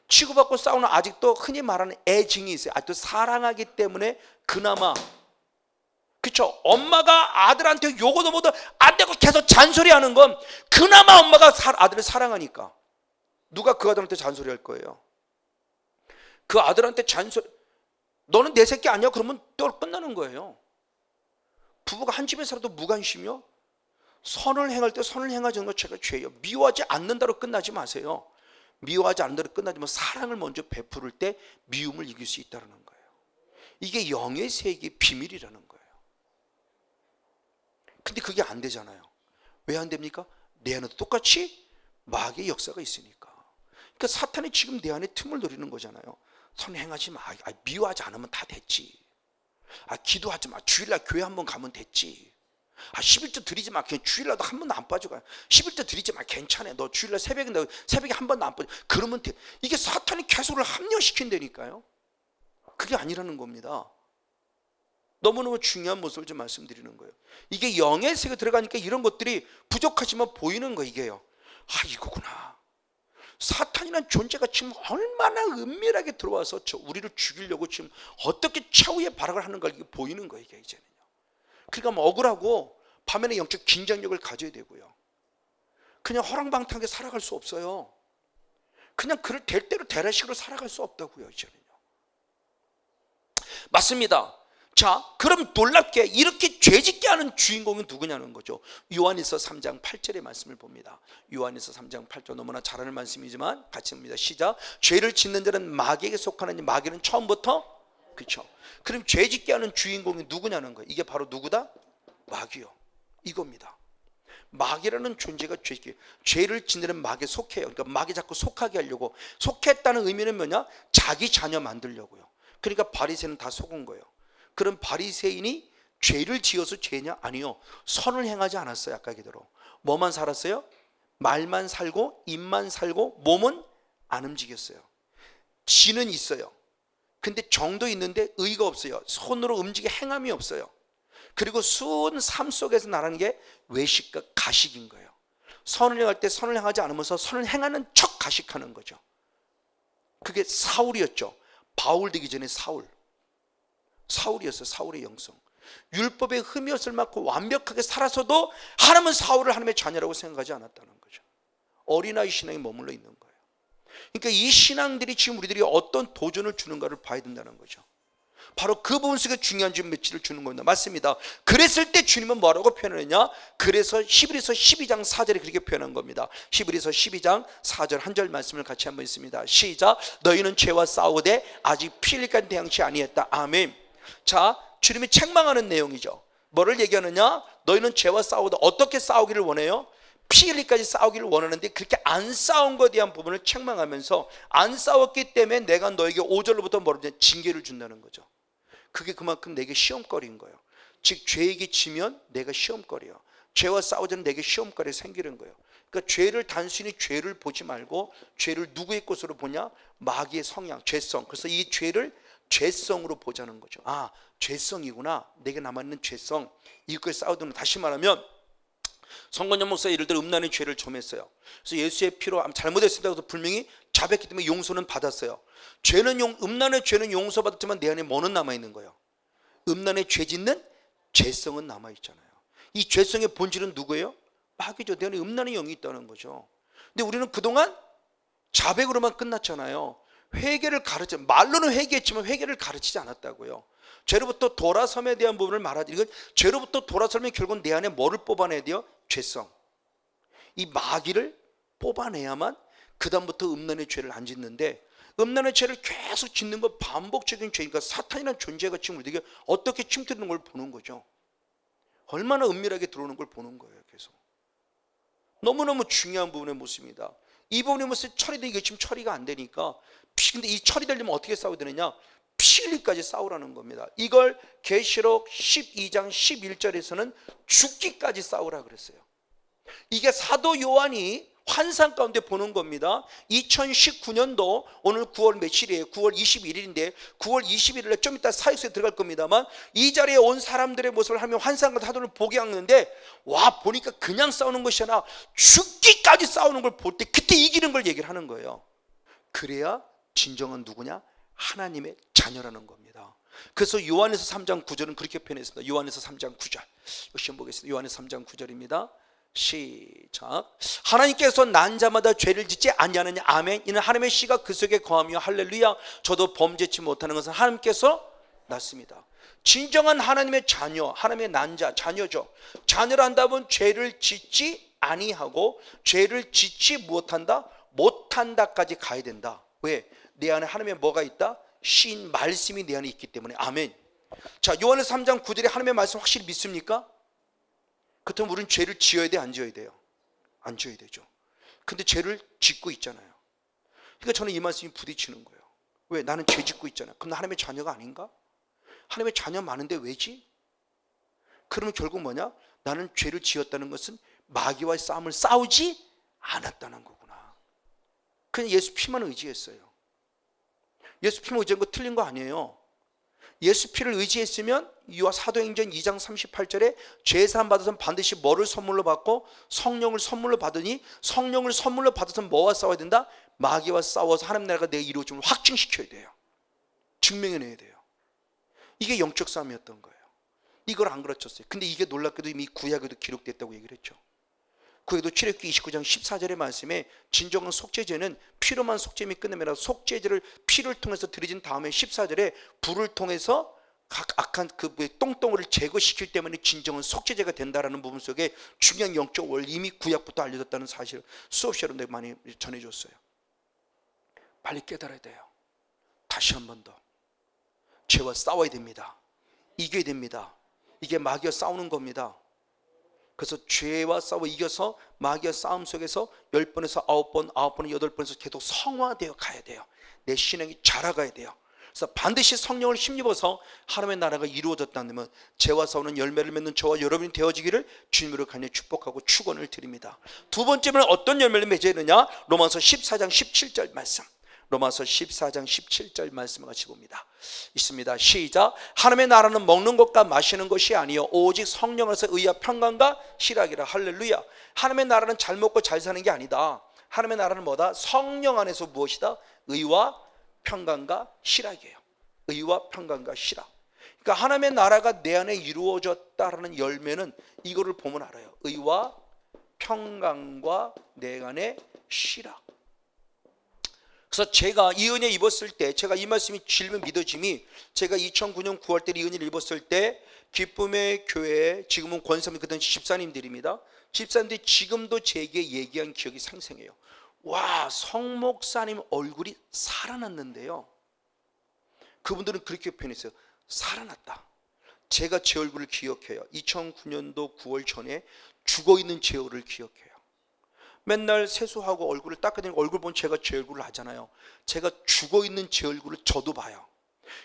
치고받고 싸우는 아직도 흔히 말하는 애증이 있어요. 아직도 사랑하기 때문에 그나마, 그렇죠? 엄마가 아들한테 요거도 뭐도 안 되고 계속 잔소리하는 건 그나마 엄마가 아들을 사랑하니까. 누가 그 아들한테 잔소리할 거예요? 그 아들한테 잔소리, 너는 내 새끼 아니야? 그러면 또 끝나는 거예요. 부부가 한 집에 살아도 무관심이요? 선을 행할 때 선을 행하지 않는 것 제가 죄예요. 미워하지 않는다로 끝나지 마세요. 미워하지 않는다로 끝나지 마. 사랑을 먼저 베풀을 때 미움을 이길 수 있다는 거예요. 이게 영의 세계의 비밀이라는 거예요. 근데 그게 안 되잖아요. 왜 안 됩니까? 내 안에도 똑같이 마귀의 역사가 있으니까. 그러니까 사탄이 지금 내 안에 틈을 노리는 거잖아요. 선 행하지 마. 미워하지 않으면 다 됐지. 기도하지 마. 주일날 교회 한번 가면 됐지. 11조 드리지 마. 그냥 주일날도 한 번도 안 빠져가. 11조 드리지 마. 괜찮아. 너 주일날 새벽에 한 번도 안 빠져. 그러면 돼. 이게 사탄이 계속 합리화시킨다니까요. 그게 아니라는 겁니다. 너무너무 중요한 모습을 좀 말씀드리는 거예요. 이게 영의 세계에 들어가니까 이런 것들이 부족하지만 보이는 거 이게요. 이거구나. 사탄이라는 존재가 지금 얼마나 은밀하게 들어와서 우리를 죽이려고 지금 어떻게 최후의 발악을 하는 걸 이게 보이는 거예요. 이게 이제는요. 그러니까 억울하고 밤에는 영적 긴장력을 가져야 되고요. 그냥 허랑방탕하게 살아갈 수 없어요. 그냥 그를 될 대로 대라식으로 살아갈 수 없다고요. 이제는요. 맞습니다. 자, 그럼 놀랍게 이렇게 죄짓게 하는 주인공은 누구냐는 거죠. 요한일서 3장 8절의 말씀을 봅니다. 요한일서 3장 8절 너무나 잘 아는 말씀이지만 같이 봅니다. 시작. 죄를 짓는 자는 마귀에게 속하느니 마귀는 처음부터, 그렇죠. 그럼 죄짓게 하는 주인공이 누구냐는 거예요. 이게 바로 누구다? 마귀요. 이겁니다. 마귀라는 존재가 죄를 짓는 마귀에 속해요. 그러니까 마귀 자꾸 속하게 하려고. 속했다는 의미는 뭐냐? 자기 자녀 만들려고요. 그러니까 바리새인은 다 속은 거예요. 그럼 바리새인이 죄를 지어서 죄냐? 아니요. 선을 행하지 않았어요. 아까 그대로. 뭐만 살았어요? 말만 살고 입만 살고 몸은 안 움직였어요. 지는 있어요. 근데 정도 있는데 의가 없어요. 손으로 움직여 행함이 없어요. 그리고 수은 삶 속에서 나라는 게 외식과 가식인 거예요. 선을 행할 때 선을 행하지 않으면서 선을 행하는 척 가식하는 거죠. 그게 사울이었죠. 바울 되기 전에 사울이었어요. 사울의 영성. 율법에 흠이 없을 만큼 완벽하게 살아서도 하나님은 사울을 하나님의 자녀라고 생각하지 않았다는 거죠. 어린아이 신앙에 머물러 있는 거예요. 그러니까 이 신앙들이 지금 우리들이 어떤 도전을 주는가를 봐야 된다는 거죠. 바로 그 부분 속에 중요한 좀 며칠을 주는 겁니다. 맞습니다. 그랬을 때 주님은 뭐라고 표현했냐? 그래서 히브리서 12장 4절에 그렇게 표현한 겁니다. 히브리서 12장 4절 한 절 말씀을 같이 한번 있습니다. 시작. 너희는 죄와 싸우되 아직 피 흘릴까지 대항치 아니했다. 아멘. 자, 주님이 책망하는 내용이죠. 뭐를 얘기하느냐? 너희는 죄와 싸우다 어떻게 싸우기를 원해요? 피 흘리까지 싸우기를 원하는데 그렇게 안 싸운 것에 대한 부분을 책망하면서 안 싸웠기 때문에 내가 너에게 5절로부터 뭐라냐? 징계를 준다는 거죠. 그게 그만큼 내게 시험거리인 거예요. 즉 죄에게 지면 내가 시험거리예요. 죄와 싸우자는 내게 시험거리 생기는 거예요. 그러니까 죄를 단순히 죄를 보지 말고 죄를 누구의 것으로 보냐? 마귀의 성향, 죄성. 그래서 이 죄를 죄성으로 보자는 거죠. 죄성이구나. 내게 남아있는 죄성. 이것과 싸우든, 다시 말하면 성건영 목사 예를 들어 음란의 죄를 점했어요. 그래서 예수의 피로 잘못했습니다. 그래서 분명히 자백했기 때문에 용서는 받았어요. 음란의 죄는 용서받았지만 내 안에 뭐는 남아있는 거예요? 음란의 죄 짓는 죄성은 남아있잖아요. 이 죄성의 본질은 누구예요? 마귀죠. 내 안에 음란의 영이 있다는 거죠. 근데 우리는 그동안 자백으로만 끝났잖아요. 회개를 말로는 회개했지만 회개를 가르치지 않았다고요. 죄로부터 돌아섬에 대한 부분을 말하지. 이건 죄로부터 돌아서면 결국 내 안에 뭐를 뽑아내야 돼요? 죄성. 이 마귀를 뽑아내야만 그 다음부터 음란의 죄를 안 짓는데, 음란의 죄를 계속 짓는 건 반복적인 죄니까 사탄이라는 존재가 지금 우리에게 어떻게 침투되는 걸 보는 거죠. 얼마나 은밀하게 들어오는 걸 보는 거예요. 계속 너무너무 중요한 부분의 모습입니다. 이 부분의 모습이 처리되는 게 지금 처리가 안 되니까, 근데 이 처리되려면 어떻게 싸워야 되느냐? 피 흘리까지 싸우라는 겁니다. 이걸 계시록 12장 11절에서는 죽기까지 싸우라 그랬어요. 이게 사도 요한이 환상 가운데 보는 겁니다. 2019년도 오늘 9월 며칠이에요? 9월 21일인데 9월 21일에 좀 이따 사역소에 들어갈 겁니다만, 이 자리에 온 사람들의 모습을 하며 환상과 사도를 보게 하는데, 와, 보니까 그냥 싸우는 것이 아니라 죽기까지 싸우는 걸 볼 때 그때 이기는 걸 얘기를 하는 거예요. 그래야 진정한 누구냐? 하나님의 자녀라는 겁니다. 그래서 요한에서 3장 9절은 그렇게 표현했습니다. 요한에서 3장 9절 시험 보겠습니다. 요한에서 3장 9절입니다. 시작. 하나님께서 난 자마다 죄를 짓지 아니하느냐. 아멘. 이는 하나님의 씨가 그 속에 거하며 할렐루야. 저도 범죄치 못하는 것은 하나님께서 낳습니다. 진정한 하나님의 자녀, 하나님의 난 자, 자녀죠. 자녀라 한다면 죄를 짓지 아니하고 죄를 짓지 못한다까지 가야 된다. 왜? 내 안에 하나님의 뭐가 있다? 신 말씀이 내 안에 있기 때문에. 아멘. 자, 요한에서 3장 9절에 하나님의 말씀 확실히 믿습니까? 그렇다면 우리는 죄를 지어야 돼, 안 지어야 돼요? 안 지어야 되죠. 근데 죄를 짓고 있잖아요. 그러니까 저는 이 말씀이 부딪히는 거예요. 왜? 나는 죄 짓고 있잖아요. 그럼 나 하나님의 자녀가 아닌가? 하나님의 자녀 많은데 왜지? 그러면 결국 뭐냐? 나는 죄를 지었다는 것은 마귀와의 싸움을 싸우지 않았다는 거구나. 그냥 예수 피만 의지했어요. 예수 피만 의지한 거 틀린 거 아니에요. 예수 피를 의지했으면 이와 사도행전 2장 38절에 죄사함 받아서는 반드시 뭐를 선물로 받고 성령을 선물로 받으니 성령을 선물로 받아서는 뭐와 싸워야 된다? 마귀와 싸워서 하나님 나라가 내 이루어짐을 확증시켜야 돼요. 증명해내야 돼요. 이게 영적 싸움이었던 거예요. 이걸 안 가르쳤어요. 근데 이게 놀랍게도 이미 구약에도 기록됐다고 얘기를 했죠. 구약에도 출애굽기 29장 14절의 말씀에 진정한 속죄제는 피로만 속죄미 끝내면 속죄제를 피를 통해서 드려진 다음에 14절에 불을 통해서 각 악한 그 똥덩어리를 제거시킬 때문에 진정한 속죄제가 된다라는 부분 속에 중요한 영적 원리 이미 구약부터 알려졌다는 사실을 수없이 여러분들 많이 전해줬어요. 빨리 깨달아야 돼요. 다시 한 번 더 죄와 싸워야 됩니다. 이겨야 됩니다. 이게 마귀와 싸우는 겁니다. 그래서 죄와 싸워 이겨서 마귀와 싸움 속에서 10번에서 9번, 9번에서 8번에서 계속 성화되어 가야 돼요. 내 신앙이 자라가야 돼요. 그래서 반드시 성령을 힘입어서 하나님의 나라가 이루어졌다면 죄와 싸우는 열매를 맺는 저와 여러분이 되어지기를 주님으로 간절히 축복하고 축원을 드립니다. 두 번째는 어떤 열매를 맺어야 되느냐? 로마서 14장 17절 말씀. 로마서 14장 17절 말씀을 같이 봅니다. 있습니다. 시작. 하나님의 나라는 먹는 것과 마시는 것이 아니요 오직 성령 안에서 의와 평강과 실학이라. 할렐루야. 하나님의 나라는 잘 먹고 잘 사는 게 아니다. 하나님의 나라는 뭐다? 성령 안에서 무엇이다? 의와 평강과 실학이에요. 의와 평강과 실학. 그러니까 하나님의 나라가 내 안에 이루어졌다라는 열매는 이거를 보면 알아요. 의와 평강과 내 안에 실학. 그래서 제가 이 은혜 입었을 때, 제가 이 말씀이 질문 믿어짐이, 제가 2009년 9월 때 이 은혜를 입었을 때 기쁨의 교회, 지금은 권사님, 그 당시 집사님들입니다. 집사님들이 지금도 제게 얘기한 기억이 생생해요. 와, 성 목사님 얼굴이 살아났는데요. 그분들은 그렇게 표현했어요. 살아났다. 제가 제 얼굴을 기억해요. 2009년도 9월 전에 죽어있는 제 얼굴을 기억해요. 맨날 세수하고 얼굴을 닦아내는 얼굴 보면 제가 제 얼굴을 아잖아요. 제가 죽어있는 제 얼굴을 저도 봐요.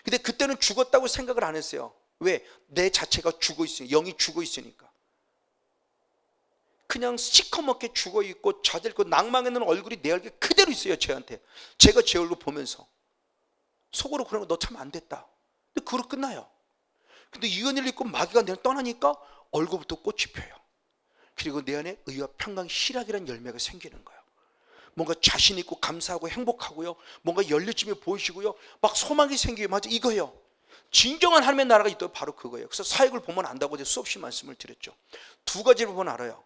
근데 그때는 죽었다고 생각을 안 했어요. 왜? 내 자체가 죽어있으니까, 영이 죽어있으니까. 그냥 시커멓게 죽어있고 자들고 낭망했는 얼굴이 내 얼굴에 그대로 있어요. 저한테. 제가 제 얼굴 보면서 속으로 그런 거 너 참 안 됐다. 근데 그걸로 끝나요. 근데 이 은혜를 입고 마귀가 내가 떠나니까 얼굴부터 꽃이 펴요. 그리고 내 안에 의와 평강 실학이라는 열매가 생기는 거예요. 뭔가 자신 있고 감사하고 행복하고요. 뭔가 열려짐이 보이시고요. 막 소망이 생기고. 맞아, 이거예요. 진정한 하나님의 나라가 있다고 바로 그거예요. 그래서 사역을 보면 안다고 제가 수없이 말씀을 드렸죠. 두 가지를 보면 알아요.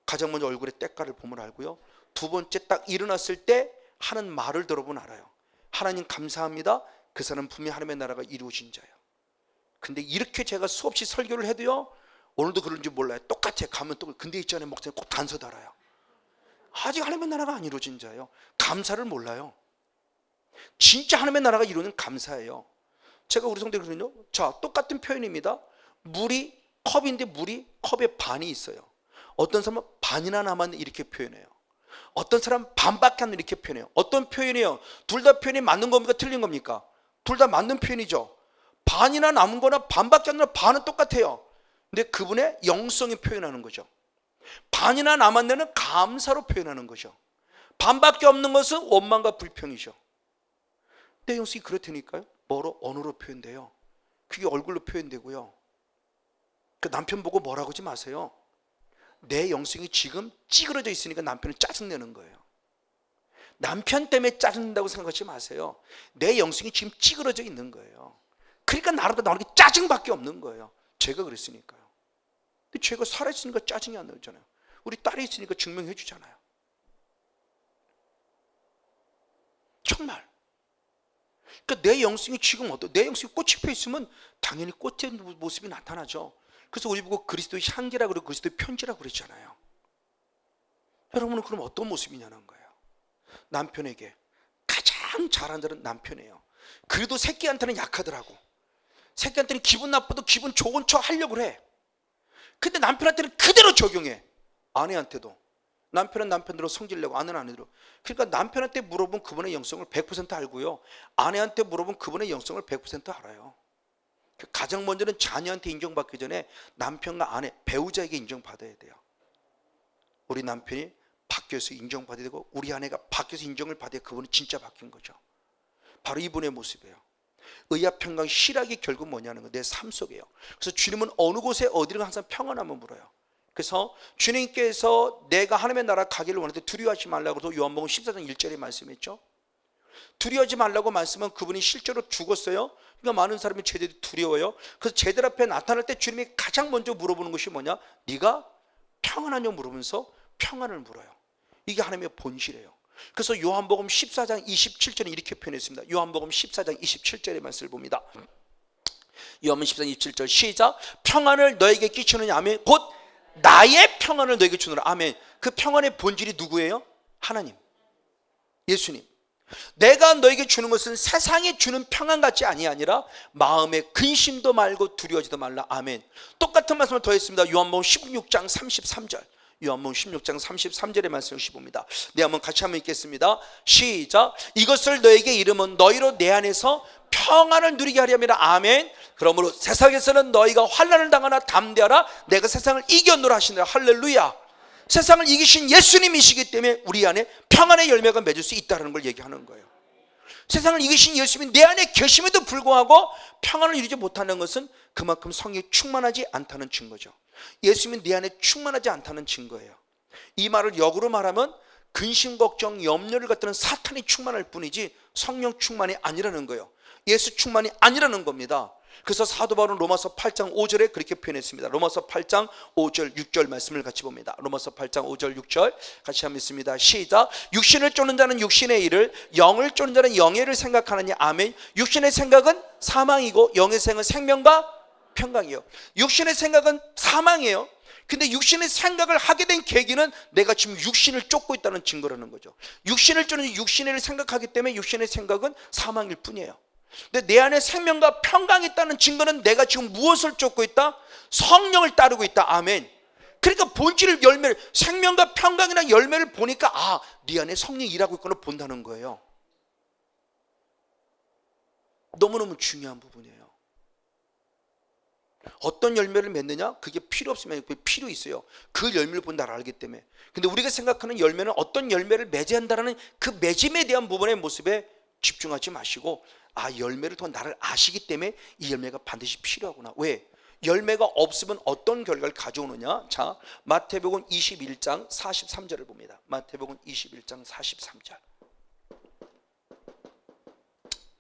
가장 먼저 얼굴의 때깔을 보면 알고요. 두 번째 딱 일어났을 때 하는 말을 들어보면 알아요. 하나님 감사합니다. 그 사람 분명히 하나님의 나라가 이루어진 자예요. 근데 이렇게 제가 수없이 설교를 해도요, 오늘도 그런지 몰라요. 똑같아요. 가면 또 근데 있잖아요. 목사님 꼭 단서 달아요. 아직 하나님의 나라가 안 이루어진 자예요. 감사를 몰라요. 진짜 하나님의 나라가 이루는 감사예요. 제가 우리 성도들은요, 자, 똑같은 표현입니다. 물이 컵인데 물이 컵에 반이 있어요. 어떤 사람은 반이나 남았네 이렇게 표현해요. 어떤 사람은 반밖에 안 이렇게 표현해요. 어떤 표현이에요? 둘 다 표현이 맞는 겁니까? 틀린 겁니까? 둘 다 맞는 표현이죠. 반이나 남은 거나 반밖에 안 나면 반은 똑같아요. 근데 그분의 영성이 표현하는 거죠. 반이나 남았네는 감사로 표현하는 거죠. 반밖에 없는 것은 원망과 불평이죠. 내 영성이 그렇다니까요. 뭐로? 언어로 표현돼요. 그게 얼굴로 표현되고요. 그 남편 보고 뭐라고 하지 마세요. 내 영성이 지금 찌그러져 있으니까 남편은 짜증내는 거예요. 남편 때문에 짜증난다고 생각하지 마세요. 내 영성이 지금 찌그러져 있는 거예요. 그러니까 나로부터 나오는 게 짜증밖에 없는 거예요. 제가 그랬으니까요. 근데 제가 살아있으니까 짜증이 안 나잖아요. 우리 딸이 있으니까 증명해 주잖아요. 정말. 그러니까 내 영성이 지금 내 영성이 꽃이 펴 있으면 당연히 꽃의 모습이 나타나죠. 그래서 우리 보고 그리스도의 향기라고 그러고 그리스도의 편지라고 그랬잖아요. 여러분은 그럼 어떤 모습이냐는 거예요. 남편에게 가장 잘하는 자는 남편이에요. 그래도 새끼한테는 약하더라고. 새끼한테는 기분 나빠도 기분 좋은 척 하려고 그래. 근데 남편한테는 그대로 적용해. 아내한테도. 남편은 남편대로 성질내고 아내는 아내대로. 그러니까 남편한테 물어보면 그분의 영성을 100% 알고요, 아내한테 물어보면 그분의 영성을 100% 알아요. 가장 먼저는 자녀한테 인정받기 전에 남편과 아내, 배우자에게 인정받아야 돼요. 우리 남편이 바뀌어서 인정받아야 되고 우리 아내가 바뀌어서 인정을 받아야 그분은 진짜 바뀐 거죠. 바로 이분의 모습이에요. 의합평강 실학이 결국 뭐냐는 거, 내 삶 속에요. 그래서 주님은 어느 곳에 어디를 항상 평안함을 물어요. 그래서 주님께서 내가 하나님의 나라 가기를 원하는데 두려워하지 말라고 도 요한복음 14장 1절에 말씀했죠. 두려워하지 말라고 말씀은 그분이 실제로 죽었어요. 그러니까 많은 사람이 제자들이 두려워요. 그래서 제자들 앞에 나타날 때 주님이 가장 먼저 물어보는 것이 뭐냐? 네가 평안하냐 물으면서 평안을 물어요. 이게 하나님의 본질이에요. 그래서 요한복음 14장 27절에 이렇게 표현했습니다. 요한복음 14장 27절의 말씀을 봅니다. 요한복음 14장 27절 시작. 평안을 너에게 끼치느냐 아멘. 곧 나의 평안을 너에게 주느라 아멘. 그 평안의 본질이 누구예요? 하나님, 예수님. 내가 너에게 주는 것은 세상에 주는 평안 같지 아니라 마음에 근심도 말고 두려워하지도 말라 아멘. 똑같은 말씀을 더했습니다. 요한복음 16장 33절. 요한복음 16장 33절의 말씀을 봅니다. 네, 한번 같이 한번 읽겠습니다. 시작. 이것을 너에게 이름은 너희로 내 안에서 평안을 누리게 하려 함이라 아멘. 그러므로 세상에서는 너희가 환난을 당하나 담대하라 내가 세상을 이겼노라 하시느라 할렐루야. 세상을 이기신 예수님이시기 때문에 우리 안에 평안의 열매가 맺을 수 있다는 걸 얘기하는 거예요. 세상을 이기신 예수님이 내 안에 계심에도 불구하고 평안을 이루지 못하는 것은 그만큼 성령이 충만하지 않다는 증거죠. 예수님이 내 안에 충만하지 않다는 증거예요. 이 말을 역으로 말하면 근심, 걱정, 염려를 갖다는 사탄이 충만할 뿐이지 성령 충만이 아니라는 거예요. 예수 충만이 아니라는 겁니다. 그래서 사도 바울은 로마서 8장 5절에 그렇게 표현했습니다. 로마서 8장 5절 6절 말씀을 같이 봅니다. 로마서 8장 5절 6절 같이 한번 읽습니다. 시작. 육신을 쫓는 자는 육신의 일을, 영을 쫓는 자는 영의 일을 생각하느니 아멘. 육신의 생각은 사망이고 영의 생각은 생명과 평강이에요. 육신의 생각은 사망이에요. 근데 육신의 생각을 하게 된 계기는 내가 지금 육신을 쫓고 있다는 증거라는 거죠. 육신을 쫓는 육신의 일을 생각하기 때문에 육신의 생각은 사망일 뿐이에요. 근데 내 안에 생명과 평강이 있다는 증거는 내가 지금 무엇을 쫓고 있다? 성령을 따르고 있다. 아멘. 그러니까 본질을 열매를, 생명과 평강이라는 열매를 보니까 아, 네 안에 성령이 일하고 있구나 본다는 거예요. 너무너무 중요한 부분이에요. 어떤 열매를 맺느냐? 그게 필요 없으면 그게 필요 있어요. 그 열매를 본 나를 알기 때문에. 근데 우리가 생각하는 열매는 어떤 열매를 맺어야 한다는 그 맺음에 대한 부분의 모습에 집중하지 마시고 아, 열매를 더 나를 아시기 때문에 이 열매가 반드시 필요하구나. 왜? 열매가 없으면 어떤 결과를 가져오느냐? 자, 마태복음 21장 43절을 봅니다. 마태복음 21장 43절.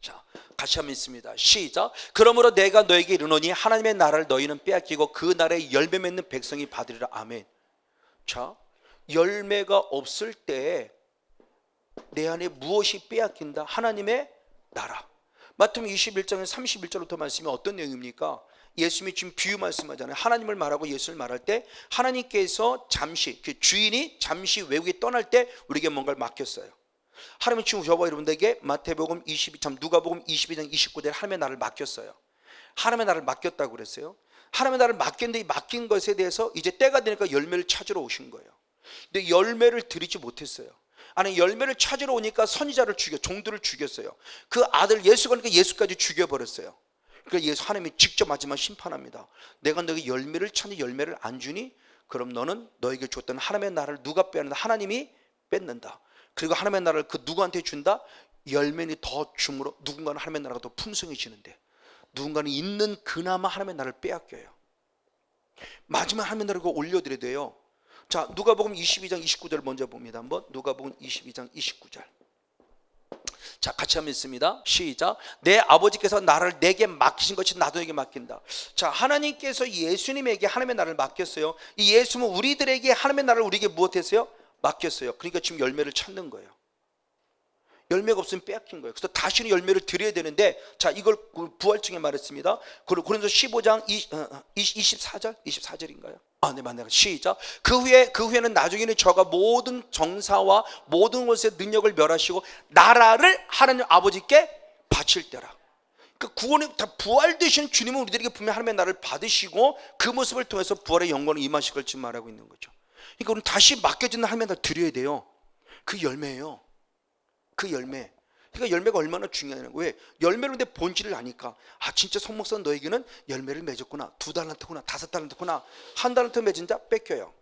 자, 같이 한번 읽습니다. 시작. 그러므로 내가 너에게 이르노니 하나님의 나라를 너희는 빼앗기고 그 나라에 열매 맺는 백성이 받으리라. 아멘. 자, 열매가 없을 때 내 안에 무엇이 빼앗긴다? 하나님의 나라. 마태복음 21장의 31절부터 말씀이 어떤 내용입니까? 예수님이 지금 비유 말씀하잖아요. 하나님을 말하고 예수를 말할 때 하나님께서 잠시, 그 주인이 잠시 외국에 떠날 때 우리에게 뭔가를 맡겼어요. 하나님은 지금 저와 여러분들에게 마태복음 22장, 누가복음 22장 29절에 하나님의 나라를 맡겼어요. 하나님의 나라를 맡겼다고 그랬어요. 하나님의 나라를 맡겼는데 이 맡긴 것에 대해서 이제 때가 되니까 열매를 찾으러 오신 거예요. 근데 열매를 드리지 못했어요. 아니, 열매를 찾으러 오니까 선지자를 종들을 죽였어요. 그 아들 예수가 그러니까 예수까지 죽여버렸어요. 그러니까 예수 하나님이 직접 마지막 심판합니다. 내가 너에게 열매를 찾는 열매를 안 주니 그럼 너는 너에게 줬던 하나님의 나라를 누가 빼앗는다? 하나님이 뺏는다. 그리고 하나님의 나라를 그 누구한테 준다? 열매는 더 줌으로 누군가는 하나님의 나라가 더 풍성해지는데 누군가는 있는 그나마 하나님의 나라를 빼앗겨요. 마지막 하나님의 나라를 올려드려야 돼요. 자, 누가복음 22장 29절 먼저 봅니다. 한번 누가복음 22장 29절. 자, 같이 한번 읽습니다. 시작. 내 아버지께서 나를 내게 맡기신 것이 나도 내게 맡긴다. 자, 하나님께서 예수님에게 하나님의 나라를 맡겼어요. 이 예수는 우리들에게 하나님의 나라를 우리에게 무엇했어요? 맡겼어요. 그러니까 지금 열매를 찾는 거예요. 열매가 없으면 빼앗긴 거예요. 그래서 다시는 열매를 드려야 되는데, 자, 이걸 부활증에 말했습니다. 고린도서 15장 24절인가요? 아, 네, 맞네요. 시작. 그 후에는 나중에는 저가 모든 정사와 모든 것의 능력을 멸하시고 나라를 하나님 아버지께 바칠 때라. 그 구원이 다 부활되신 주님은 우리들에게 분명히 하나님의 나라를 받으시고 그 모습을 통해서 부활의 영광을 임하실 걸 지금 말하고 있는 거죠. 그러니까 우리는 다시 맡겨진 하나님의 나라를 드려야 돼요. 그 열매예요. 그 열매. 그러니까 열매가 얼마나 중요하냐는 거예요. 열매로 내 본질을 아니까, 아, 진짜 성목사 너에게는 열매를 맺었구나. 2달란트구나. 5달란트구나. 1달란트 맺은 자 뺏겨요.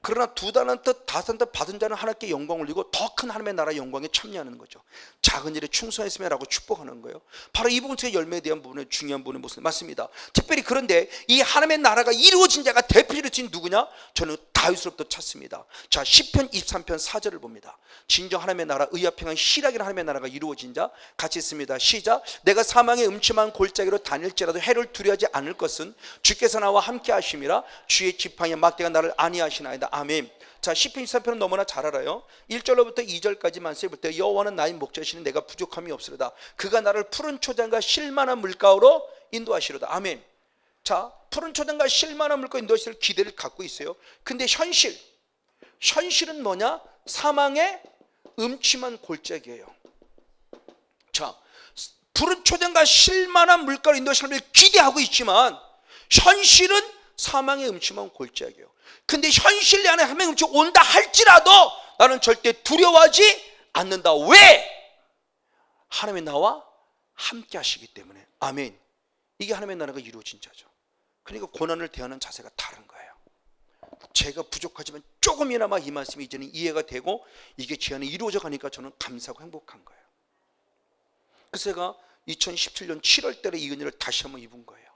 그러나 2달란트, 5달란트 받은 자는 하나님께 영광 올리고 더 큰 하나님의 나라의 영광에 참여하는 거죠. 작은 일에 충성했으면 라고 축복하는 거예요. 바로 이 부분 속에 열매에 대한 부분에 중요한 부분이 맞습니다. 특별히 그런데 이 하나님의 나라가 이루어진 자가 대표적으로 누구냐? 저는 다윗으로부터 찾습니다. 자, 시편 23편 4절을 봅니다. 진정 하나님의 나라, 의와 평안, 희락이라는 하나님의 나라가 이루어진 자, 같이 있습니다. 시작. 내가 사망의 음침한 골짜기로 다닐지라도 해를 두려워하지 않을 것은 주께서 나와 함께 하심이라. 주의 지팡이와 막대가 나를 안위하시나이다. 아멘. 자, 시편 24편은 너무나 잘 알아요. 1절로부터 2절까지 말씀을 볼 때 여호와는 나의 목자시니 내가 부족함이 없으리다. 그가 나를 푸른 초장과 실만한 물가로 인도하시리다. 아멘. 자, 푸른 초장과 실만한 물가로 인도하실 기대를 갖고 있어요. 근데 현실은 뭐냐? 사망의 음침한 골짜기예요. 자, 푸른 초장과 실만한 물가로 인도하시는 기대하고 있지만 현실은 사망의 음침한 골짜기예요. 근데 현실 안에 하나님의 음침이 온다 할지라도 나는 절대 두려워하지 않는다. 왜? 하나님이 나와 함께 하시기 때문에. 아멘. 이게 하나님의 나라가 이루어진 자죠. 그러니까 고난을 대하는 자세가 다른 거예요. 제가 부족하지만 조금이나마 이 말씀이 이제는 이해가 되고 이게 제 안에 이루어져 가니까 저는 감사하고 행복한 거예요. 그래서 제가 2017년 7월 달에 이 은혜를 다시 한번 입은 거예요.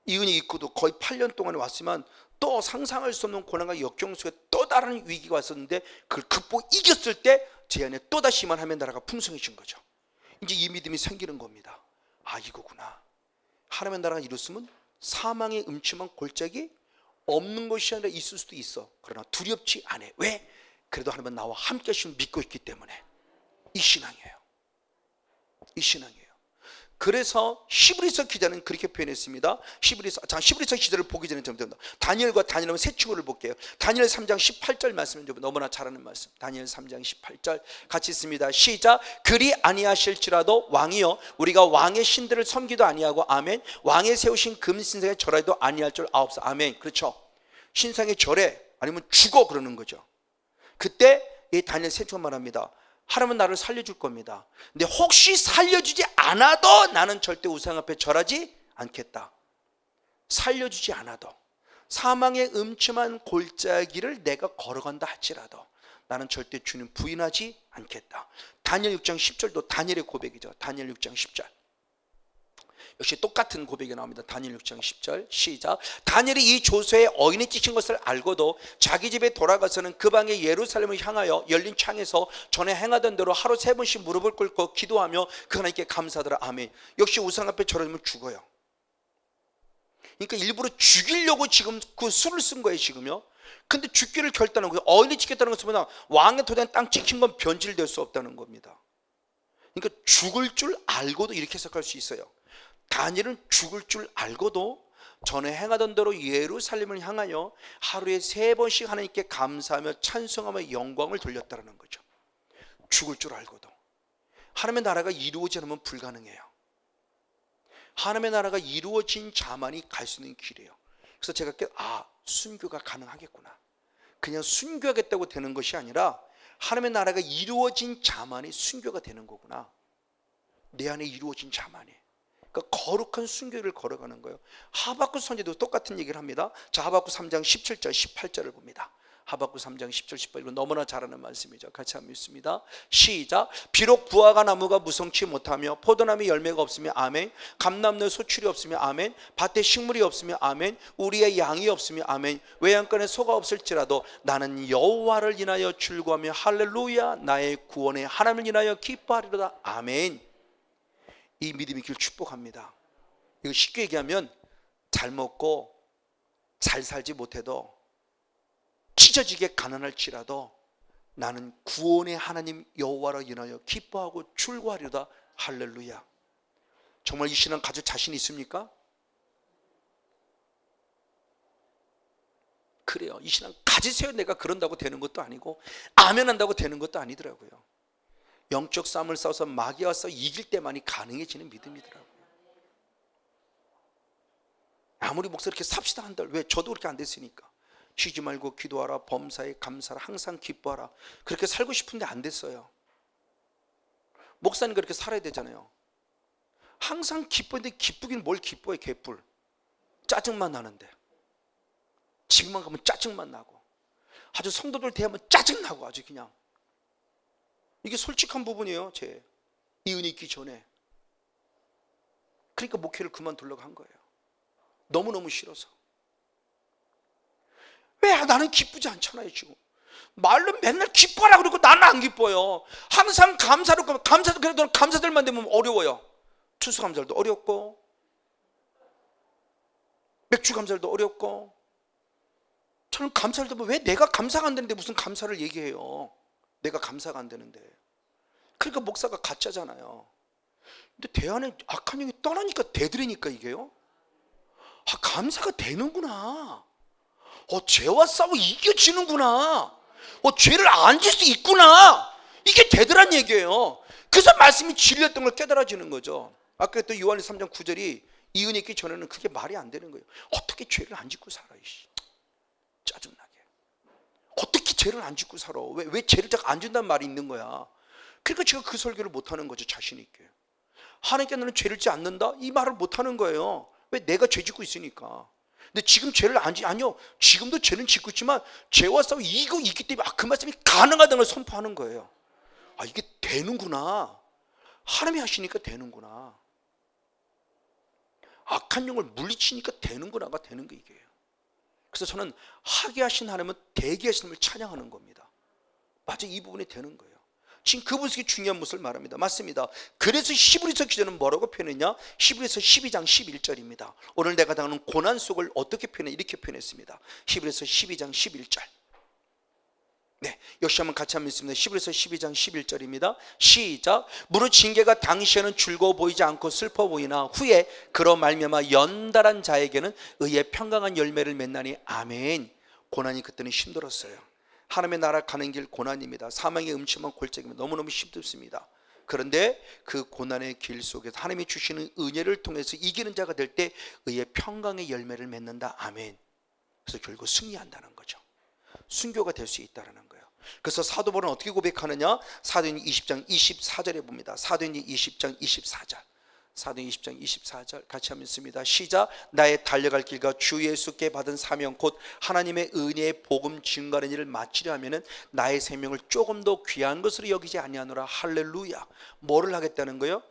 이 은혜 입고도 거의 8년 동안에 왔지만 또 상상할 수 없는 고난과 역경 속에 또 다른 위기가 왔었는데 그걸 극복 이겼을 때 제 안에 또다시만 하면 나라가 풍성해진 거죠. 이제 이 믿음이 생기는 겁니다. 아, 이거구나. 하나님의 나라가 이뤘으면 사망의 음침한 골짜기 없는 것이 아니라 있을 수도 있어. 그러나 두렵지 않아. 왜? 그래도 하나님은 나와 함께 하시면 믿고 있기 때문에. 이 신앙이에요. 이 신앙이에요. 그래서 히브리서 기자는 그렇게 표현했습니다. 히브리서 기자를 보기 전에 좀 다니엘과 다니엘은 새 친구를 볼게요. 다니엘 3장 18절 말씀은 너무나 잘 아는 말씀. 다니엘 3장 18절 같이 있습니다. 시작. 그리 아니하실지라도 왕이여 우리가 왕의 신들을 섬기도 아니하고 아멘. 왕의 세우신 금신상에 절하도 아니할 줄 아옵소. 아멘. 그렇죠. 신상에 절해 아니면 죽어 그러는 거죠. 그때 이 다니엘 새 친구가 말합니다. 하나님은 나를 살려줄 겁니다. 근데 혹시 살려주지 않아도 나는 절대 우상 앞에 절하지 않겠다. 살려주지 않아도 사망의 음침한 골짜기를 내가 걸어간다 할지라도 나는 절대 주님 부인하지 않겠다. 다니엘 6장 10절도 다니엘의 고백이죠. 다니엘 6장 10절 역시 똑같은 고백이 나옵니다. 다니엘 6장 10절 시작. 다니엘이 이 조서에 어인이 찍힌 것을 알고도 자기 집에 돌아가서는 그 방에 예루살렘을 향하여 열린 창에서 전에 행하던 대로 하루 3번씩 무릎을 꿇고 기도하며 그 하나님께 감사하더라. 아멘. 역시 우상 앞에 절하면 죽어요. 그러니까 일부러 죽이려고 지금 그 수를 쓴 거예요. 지금요. 근데 죽기를 결단한 거예요. 어인이 찍혔다는 것은 뭐냐? 왕의 토대에 땅 찍힌 건 변질될 수 없다는 겁니다. 그러니까 죽을 줄 알고도 이렇게 해석할 수 있어요. 다니엘은 죽을 줄 알고도 전에 행하던 대로 예루살렘을 향하여 하루에 3번씩 하나님께 감사하며 찬송하며 영광을 돌렸다는 거죠. 죽을 줄 알고도. 하나님의 나라가 이루어지지 않으면 불가능해요. 하나님의 나라가 이루어진 자만이 갈 수 있는 길이에요. 그래서 제가 순교가 가능하겠구나. 그냥 순교하겠다고 되는 것이 아니라 하나님의 나라가 이루어진 자만이 순교가 되는 거구나. 내 안에 이루어진 자만이. 그러니까 거룩한 순교를 걸어가는 거예요. 하박국 선지도 똑같은 얘기를 합니다. 자, 하박국 3장 17절 18절을 봅니다. 하박국 3장 10절 18절 이거 너무나 잘 아는 말씀이죠. 같이 한번 읽습니다. 시작. 비록 부화가 나무가 무성치 못하며 포도나무에 열매가 없으며 아멘. 감람나무에 소출이 없으며 아멘. 밭에 식물이 없으며 아멘. 우리의 양이 없으며 아멘. 외양간에 소가 없을지라도 나는 여호와를 인하여 즐거워하며 할렐루야 나의 구원의 하나님을 인하여 기뻐하리로다. 아멘. 이 믿음의 길 축복합니다. 이거 쉽게 얘기하면 잘 먹고 잘 살지 못해도 찢어지게 가난할지라도 나는 구원의 하나님 여호와로 인하여 기뻐하고 즐거워하리로다. 할렐루야. 정말 이 신앙 가질 자신 있습니까? 그래요. 이 신앙 가지세요. 내가 그런다고 되는 것도 아니고 아멘 한다고 되는 것도 아니더라고요. 영적 싸움을 싸워서 마귀와 싸워 이길 때만이 가능해지는 믿음이더라고요. 아무리 목사 이렇게 삽시다 한들 왜 저도 그렇게 안 됐으니까. 쉬지 말고 기도하라, 범사에 감사하라, 항상 기뻐하라. 그렇게 살고 싶은데 안 됐어요. 목사님 그렇게 살아야 되잖아요. 항상 기뻐했는데 기쁘긴 뭘 기뻐해. 개뿔 짜증만 나는데 집만 가면 짜증만 나고 아주 성도들 대하면 짜증나고 아주 그냥 이게 솔직한 부분이에요. 제 이 은혜 있기 전에. 그러니까 목회를 그만두려고 한 거예요. 너무너무 싫어서. 왜 나는 기쁘지 않잖아요. 지금 말로 맨날 기뻐하라 그러고 나는 안 기뻐요. 항상 감사로 그래도 감사들만 되면 어려워요. 추수감사들도 어렵고 맥주 감사들도 어렵고. 저는 감사를 들으면 왜 내가 감사가 안 되는데 무슨 감사를 얘기해요. 내가 감사가 안 되는데. 그러니까 목사가 가짜잖아요. 근데 대안에 악한 영이 떠나니까 되더라니까 이게요. 아, 감사가 되는구나. 죄와 싸워 이겨지는구나. 죄를 안 질 수 있구나. 이게 되더란 얘기예요. 그래서 말씀이 진리였던 걸 깨달아지는 거죠. 아까 또 요한일서 3장 9절이 이 은혜 있기 전에는 그게 말이 안 되는 거예요. 어떻게 죄를 안 짓고 살아. 짜증나게. 어떻게 죄를 안 짓고 살아. 왜 죄를 딱 안 준다는 말이 있는 거야. 그러니까 제가 그 설교를 못하는 거죠. 자신 있게. 하나님께 너는 죄를 짓지 않는다? 이 말을 못하는 거예요. 왜? 내가 죄 짓고 있으니까. 근데 지금 죄를 아니요. 지금도 죄는 짓고 있지만 죄와 싸워 이거 있기 때문에 그 말씀이 가능하다는 걸 선포하는 거예요. 아, 이게 되는구나. 하나님이 하시니까 되는구나. 악한 영을 물리치니까 되는구나가 되는 거 이게요. 그래서 저는 하게 하신 하나님은 되게 하신 하나님을 찬양하는 겁니다. 맞아, 이 부분이 되는 거예요. 지금 그분이 중요한 모습을 말합니다. 맞습니다. 그래서 히브리서 기자는 뭐라고 표현했냐? 히브리서 12장 11절입니다. 오늘 내가 당하는 고난 속을 어떻게 표현해? 이렇게 표현했습니다. 히브리서 12장 11절. 네, 역시 한번 같이 한번 읽습니다. 히브리서 12장 11절입니다. 시작. 무릇 징계가 당시에는 즐거워 보이지 않고 슬퍼 보이나 후에 그로 말미암아 연달한 자에게는 의의 평강한 열매를 맺나니. 아멘. 고난이 그때는 힘들었어요. 하나님의 나라 가는 길 고난입니다. 사망의 음침한 골짜기입니다. 너무너무 힘듭습니다. 그런데 그 고난의 길 속에서 하나님이 주시는 은혜를 통해서 이기는 자가 될 때 의의 평강의 열매를 맺는다. 아멘. 그래서 결국 승리한다는 거죠. 순교가 될 수 있다는 거예요. 그래서 사도 바울은 어떻게 고백하느냐? 사도행전 20장 24절에 봅니다. 사도행전 20장 24절. 사도행전 20장 24절 같이 한번 읽습니다. 시작. 나의 달려갈 길과 주 예수께 받은 사명 곧 하나님의 은혜의 복음 증거하는 일을 마치려 하면은 나의 생명을 조금 더 귀한 것으로 여기지 아니하노라. 할렐루야. 뭐를 하겠다는 거예요?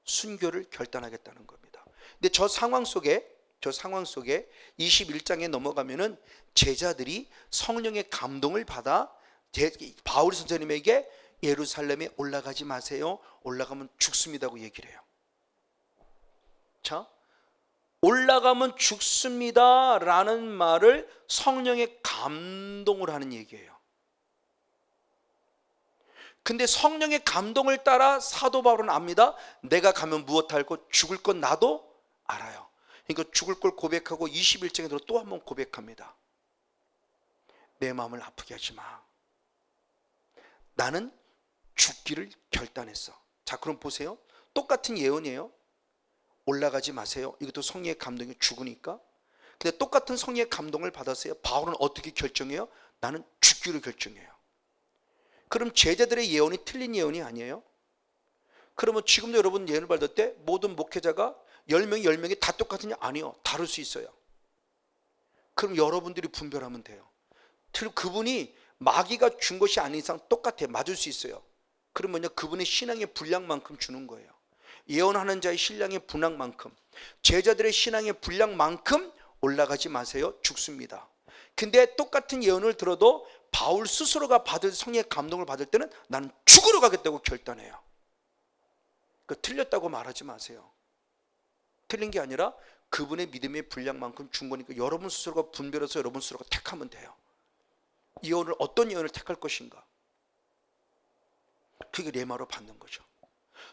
순교를 결단하겠다는 겁니다. 근데 저 상황 속에 21장에 넘어가면은 제자들이 성령의 감동을 받아 바울 선생님에게 예루살렘에 올라가지 마세요. 올라가면 죽습니다고 얘기를 해요. 자, 올라가면 죽습니다 라는 말을 성령의 감동을 하는 얘기예요. 근데 성령의 감동을 따라 사도 바울은 압니다. 내가 가면 무엇할고 죽을 건 나도 알아요. 그러니까 죽을 걸 고백하고 21장에 들어 또 한 번 고백합니다. 내 마음을 아프게 하지 마. 나는 죽기를 결단했어. 자, 그럼 보세요. 똑같은 예언이에요. 올라가지 마세요. 이것도 성령의 감동이 죽으니까. 근데 똑같은 성령의 감동을 받았어요. 바울은 어떻게 결정해요? 나는 죽기로 결정해요. 그럼 제자들의 예언이 틀린 예언이 아니에요? 그러면 지금도 여러분 예언을 받을 때 모든 목회자가 10명이 다 똑같으냐? 아니요. 다를 수 있어요. 그럼 여러분들이 분별하면 돼요. 그분이 마귀가 준 것이 아닌 이상 똑같아. 맞을 수 있어요. 그러면요, 그분의 신앙의 분량만큼 주는 거예요. 예언하는 자의 신앙의 분량만큼, 제자들의 신앙의 분량만큼 올라가지 마세요. 죽습니다. 근데 똑같은 예언을 들어도 바울 스스로가 받을 성령의 감동을 받을 때는 나는 죽으러 가겠다고 결단해요. 틀렸다고 말하지 마세요. 틀린 게 아니라 그분의 믿음의 분량만큼 준 거니까 여러분 스스로가 분별해서 여러분 스스로가 택하면 돼요. 예언을, 어떤 예언을 택할 것인가, 그게 레마로 받는 거죠.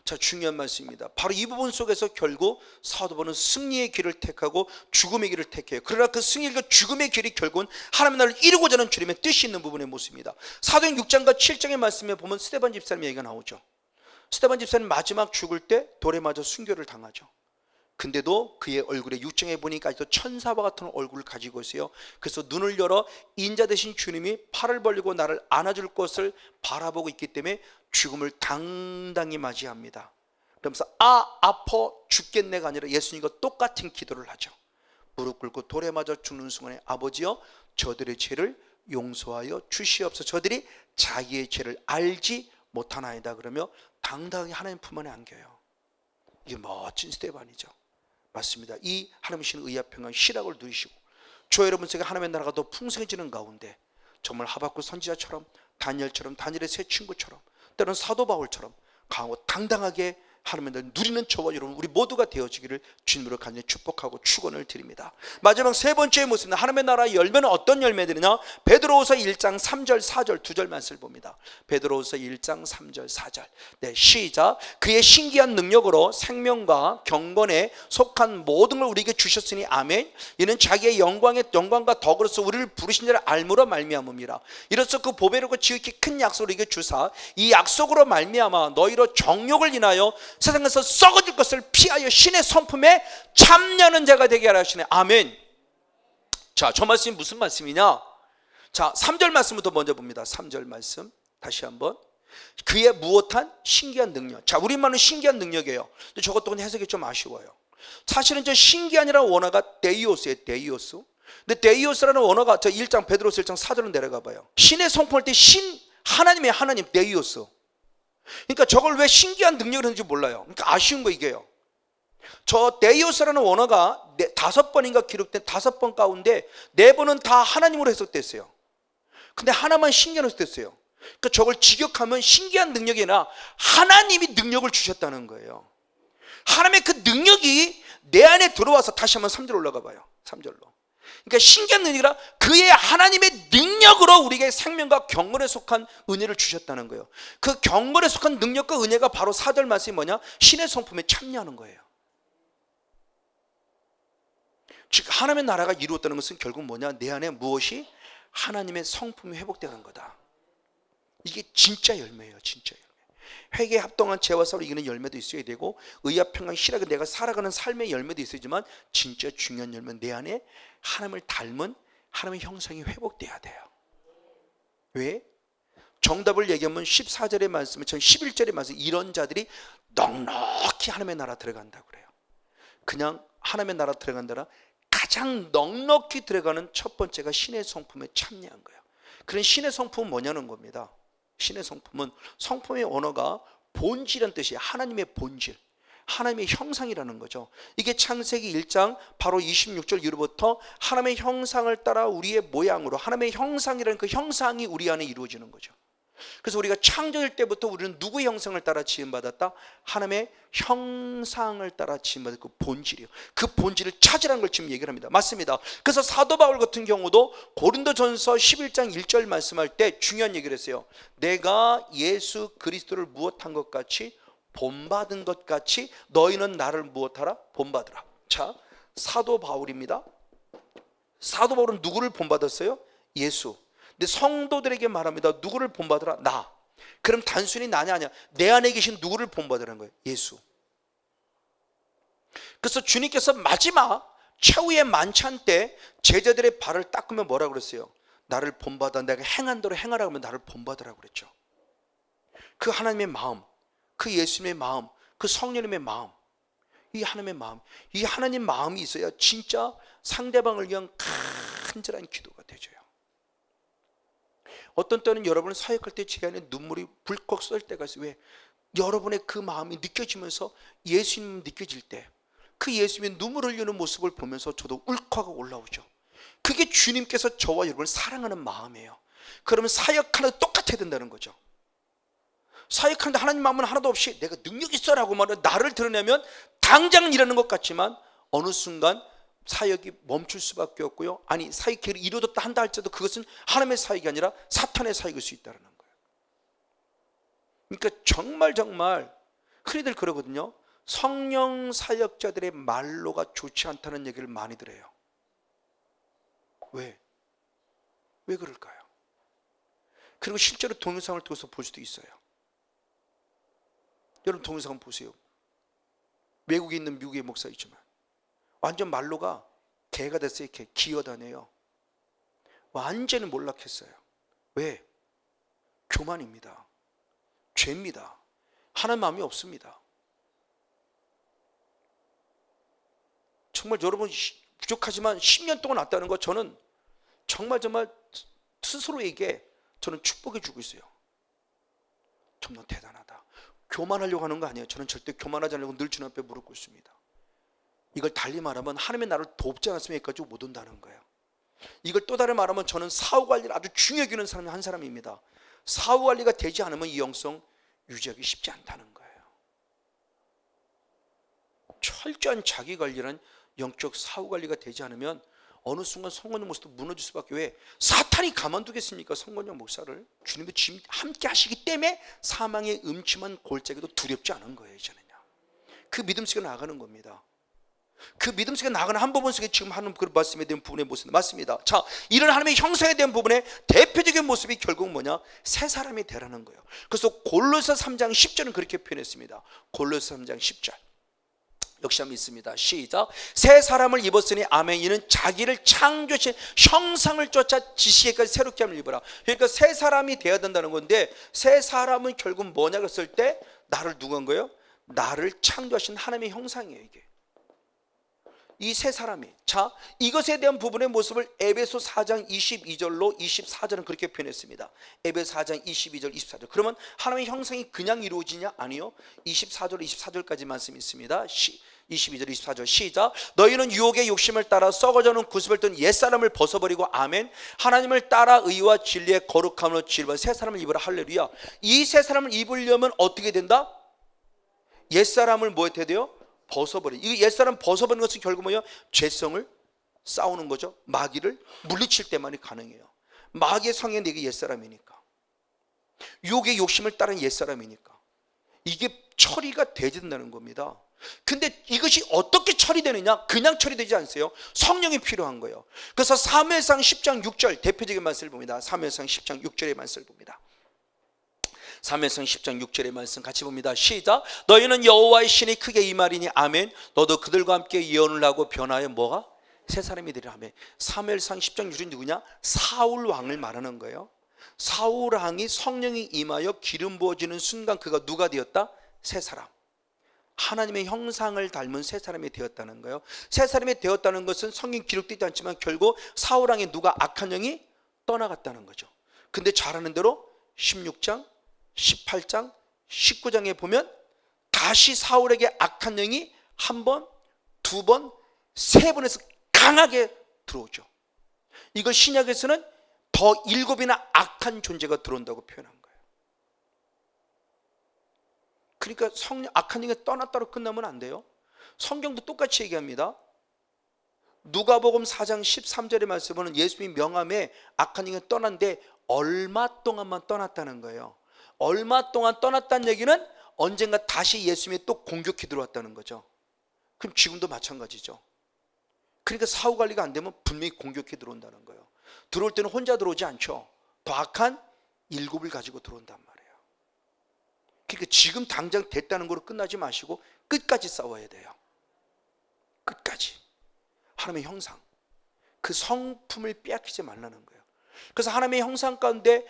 자, 중요한 말씀입니다. 바로 이 부분 속에서 결국 사도 바울은 승리의 길을 택하고 죽음의 길을 택해요. 그러나 그 승리과 죽음의 길이 결국은 하나님의 나라를 이루고자 하는 주님의 뜻이 있는 부분의 모습입니다. 사도행 6장과 7장의 말씀에 보면 스데반 집사님 얘기가 나오죠. 스데반 집사님 마지막 죽을 때 돌에 맞아 순교를 당하죠. 근데도 그의 얼굴에 6장에 보니까 아직도 천사와 같은 얼굴을 가지고 있어요. 그래서 눈을 열어 인자 되신 주님이 팔을 벌리고 나를 안아줄 것을 바라보고 있기 때문에 죽음을 당당히 맞이합니다. 그러면서 아파 죽겠네가 아니라 예수님과 똑같은 기도를 하죠. 무릎 꿇고 돌에 맞아 죽는 순간에 아버지여 저들의 죄를 용서하여 주시옵소서. 저들이 자기의 죄를 알지 못하나이다. 그러며 당당히 하나님 품 안에 안겨요. 이게 멋진 스데반이죠. 맞습니다. 이 하나님이신 의와 평강 희락을 누리시고 저 여러분 속에 하나님의 나라가 더 풍성해지는 가운데 정말 하박국 선지자처럼, 다니엘처럼, 다니엘의 세 친구처럼, 때로는 사도 바울처럼 강하고 당당하게 하나님의 나라를 누리는 저와 여러분 우리 모두가 되어지기를 주님으로 간절히 축복하고 축원을 드립니다. 마지막 세 번째 모습은 하나님의 나라의 열매는 어떤 열매들이냐? 베드로후서 1장 3절 4절 두 절 말씀을 봅니다. 베드로후서 1장 3절 4절. 네, 시작. 그의 신기한 능력으로 생명과 경건에 속한 모든 걸 우리에게 주셨으니 아멘. 이는 자기의 영광과 덕으로서 우리를 부르신 자를 알므로 말미암음이라. 이로써 그 보배롭고 지극히 큰 약속을 우리에게 주사 이 약속으로 말미암아 너희로 정욕을 인하여 세상에서 썩어질 것을 피하여 신의 성품에 참여하는 자가 되게 하라 하시네. 아멘. 자, 저 말씀이 무슨 말씀이냐? 자, 3절 말씀부터 먼저 봅니다. 3절 말씀 다시 한번. 그의 무엇한 신기한 능력. 자, 우리말은 신기한 능력이에요. 근데 저것도 해석이 좀 아쉬워요. 사실은 저 신기한이라는 원어가 데이오스예요. 데이오스. 근데 데이오스라는 원어가 저 1장 베드로서 1장 4절로 내려가 봐요. 신의 성품할 때 신, 하나님의 하나님 데이오스. 그러니까 저걸 왜 신기한 능력을 했는지 몰라요. 그러니까 아쉬운 거 이게요. 저 데이오스라는 원어가 5번인가 기록된 5번 가운데 4번은 다 하나님으로 해석됐어요. 근데 하나만 신기한 해석됐어요. 그러니까 저걸 직역하면 신기한 능력이 아니라 하나님이 능력을 주셨다는 거예요. 하나님의 그 능력이 내 안에 들어와서 다시 한번 3절 올라가 봐요. 3절로. 그러니까 신기한 능력이라 그의 하나님의 능력으로 우리에게 생명과 경건에 속한 은혜를 주셨다는 거예요. 그 경건에 속한 능력과 은혜가 바로 4절 말씀이 뭐냐? 신의 성품에 참여하는 거예요. 즉 하나님의 나라가 이루어졌다는 것은 결국 뭐냐? 내 안에 무엇이? 하나님의 성품이 회복되는 거다. 이게 진짜 열매예요. 진짜 열매. 회개에 합당한 죄와 싸움을 이기는 열매도 있어야 되고 의와 평강 희락은 내가 살아가는 삶의 열매도 있어야지만 진짜 중요한 열매는 내 안에 하나님을 닮은 하나님의 형상이 회복돼야 돼요. 왜? 정답을 얘기하면 14절의 말씀에 11절의 말씀 이런 자들이 넉넉히 하나님의 나라 들어간다고 그래요. 그냥 하나님의 나라 들어간다라 가장 넉넉히 들어가는 첫 번째가 신의 성품에 참여한 거예요. 그런 신의 성품은 뭐냐는 겁니다. 신의 성품은 성품의 언어가 본질이라는 뜻이에요. 하나님의 본질, 하나님의 형상이라는 거죠. 이게 창세기 1장 바로 26절 이후부터 하나님의 형상을 따라 우리의 모양으로 하나님의 형상이라는 그 형상이 우리 안에 이루어지는 거죠. 그래서 우리가 창조될 때부터 우리는 누구의 형상을 따라 지음받았다? 하나님의 형상을 따라 지음받은 그 본질이요. 그 본질을 찾으라는 걸 지금 얘기를 합니다. 맞습니다. 그래서 사도 바울 같은 경우도 고린도전서 11장 1절 말씀할 때 중요한 얘기를 했어요. 내가 예수 그리스도를 무엇한 것 같이 본받은 것 같이 너희는 나를 무엇하라? 본받으라. 자, 사도 바울입니다. 사도 바울은 누구를 본받았어요? 예수. 근데 성도들에게 말합니다. 누구를 본받으라? 나. 그럼 단순히 나냐 아니야. 내 안에 계신 누구를 본받으라는 거예요? 예수. 그래서 주님께서 마지막 최후의 만찬 때 제자들의 발을 닦으면 뭐라고 그랬어요? 나를 본받아 내가 행한 대로 행하라고 하면 나를 본받으라고 그랬죠. 그 하나님의 마음, 그 예수님의 마음, 그 성령님의 마음, 이 하나님의 마음, 이 하나님 마음이 있어야 진짜 상대방을 위한 간절한 기도가 되져요. 어떤 때는 여러분을 사역할 때 제 안에 눈물이 불컥 쏠 때가 있어요. 왜? 여러분의 그 마음이 느껴지면서 예수님 느껴질 때 그 예수님의 눈물 흘리는 모습을 보면서 저도 울컥하고 올라오죠. 그게 주님께서 저와 여러분을 사랑하는 마음이에요. 그러면 사역하는 똑같아야 된다는 거죠. 사역하는데 하나님 마음은 하나도 없이 내가 능력 있어라고 말하면 나를 드러내면 당장은 일하는 것 같지만 어느 순간 사역이 멈출 수밖에 없고요. 아니 사역이 이루어졌다 한다 할지라도 그것은 하나님의 사역이 아니라 사탄의 사역일 수 있다는 거예요. 그러니까 정말 흔히들 그러거든요. 성령 사역자들의 말로가 좋지 않다는 얘기를 많이 들어요. 왜 그럴까요? 그리고 실제로 동영상을 통해서 볼 수도 있어요. 여러분 동영상 보세요. 외국에 있는 미국의 목사이지만 완전 말로가 개가 됐어요. 이렇게 기어다녀요. 완전히 몰락했어요. 왜? 교만입니다. 죄입니다. 하나님 마음이 없습니다. 정말 여러분 부족하지만 10년 동안 왔다는 거 저는 정말 스스로에게 저는 축복해 주고 있어요. 정말 대단하다. 교만하려고 하는 거 아니에요. 저는 절대 교만하지 않으려고 늘 주님 앞에 무릎 꿇습니다. 이걸 달리 말하면 하나님의 나를 돕지 않았으면 여기까지 못 온다는 거예요. 이걸 또 다른 말하면 저는 사후 관리를 아주 중요하게 여기는 사람이 한 사람입니다. 사후 관리가 되지 않으면 이 영성 유지하기 쉽지 않다는 거예요. 철저한 자기 관리란 영적 사후 관리가 되지 않으면 어느 순간 성건영 목사도 무너질 수밖에. 왜? 사탄이 가만두겠습니까? 성건영 목사를 주님과 지금 함께 하시기 때문에 사망의 음침한 골짜기도 두렵지 않은 거예요. 이제는요. 그 믿음 속에 나가는 겁니다. 그 믿음 속에 나가는 한 부분 속에 지금 하는 그 말씀에 대한 부분의 모습 맞습니다. 자, 이런 하나님의 형상에 대한 부분의 대표적인 모습이 결국 뭐냐? 새 사람이 되라는 거예요. 그래서 골로새 3장 10절은 그렇게 표현했습니다. 골로새 3장 10절 역시 한번 있습니다. 시작. 새 사람을 입었으니 아멘. 이는 자기를 창조하신 형상을 쫓아 지시에까지 새롭게 함을 입어라. 그러니까 새 사람이 되어야 된다는 건데 새 사람은 결국 뭐냐 그랬을 때 나를 누구 한 거예요? 나를 창조하신 하나님의 형상이에요. 이게 이 세 사람이. 자, 이것에 대한 부분의 모습을 에베소 4장 22절로 24절은 그렇게 표현했습니다. 에베소 4장 22절 24절. 그러면 하나님의 형상이 그냥 이루어지냐? 아니요. 24절 24절까지 말씀이 있습니다. 22절 24절 시작. 너희는 유혹의 욕심을 따라 썩어져는 구습을 든 옛사람을 벗어버리고 아멘. 하나님을 따라 의와 진리의 거룩함으로 지으려 새 사람을 입으라. 할렐루야. 이 새 사람을 입으려면 어떻게 된다? 옛사람을 뭐 해야 돼요? 벗어버려. 이 옛사람 벗어버리는 것은 결국 뭐예요? 죄성을 싸우는 거죠. 마귀를 물리칠 때만이 가능해요. 마귀의 성에 내게 옛사람이니까, 유혹의 욕심을 따른 옛사람이니까 이게 처리가 돼야 된다는 겁니다. 근데 이것이 어떻게 처리되느냐? 그냥 처리되지 않으세요. 성령이 필요한 거예요. 그래서 사무엘상 10장 6절 대표적인 말씀을 봅니다. 사무엘상 10장 6절의 말씀을 봅니다. 사무엘상 10장 6절의 말씀 같이 봅니다. 시작. 너희는 여호와의 신이 크게 임하리니 아멘. 너도 그들과 함께 예언을 하고 변화하여 뭐가? 새 사람이 되리라. 아멘. 사무엘상 10장 6절이 누구냐? 사울 왕을 말하는 거예요. 사울 왕이 성령이 임하여 기름 부어지는 순간 그가 누가 되었다? 새 사람. 하나님의 형상을 닮은 새 사람이 되었다는 거예요. 새 사람이 되었다는 것은 성경 기록되지 않지만 결국 사울 왕의 누가 악한 영이 떠나갔다는 거죠. 근데 잘하는 대로 16장 18장 19장에 보면 다시 사울에게 악한 영이 한 번, 두 번, 세 번에서 강하게 들어오죠. 이걸 신약에서는 더 7이나 악한 존재가 들어온다고 표현한 거예요. 그러니까 악한 영이 떠났다로 끝나면 안 돼요. 성경도 똑같이 얘기합니다. 누가복음 4장 13절의 말씀은 예수님이 명함에 악한 영이 떠났는데 얼마 동안만 떠났다는 거예요. 얼마 동안 떠났다는 얘기는 언젠가 다시 예수님이 또 공격해 들어왔다는 거죠. 그럼 지금도 마찬가지죠. 그러니까 사후 관리가 안 되면 분명히 공격해 들어온다는 거예요. 들어올 때는 혼자 들어오지 않죠. 더 악한 7을 가지고 들어온단 말이에요. 그러니까 지금 당장 됐다는 거로 끝나지 마시고 끝까지 싸워야 돼요. 끝까지. 하나님의 형상, 그 성품을 빼앗기지 말라는 거예요. 그래서 하나님의 형상 가운데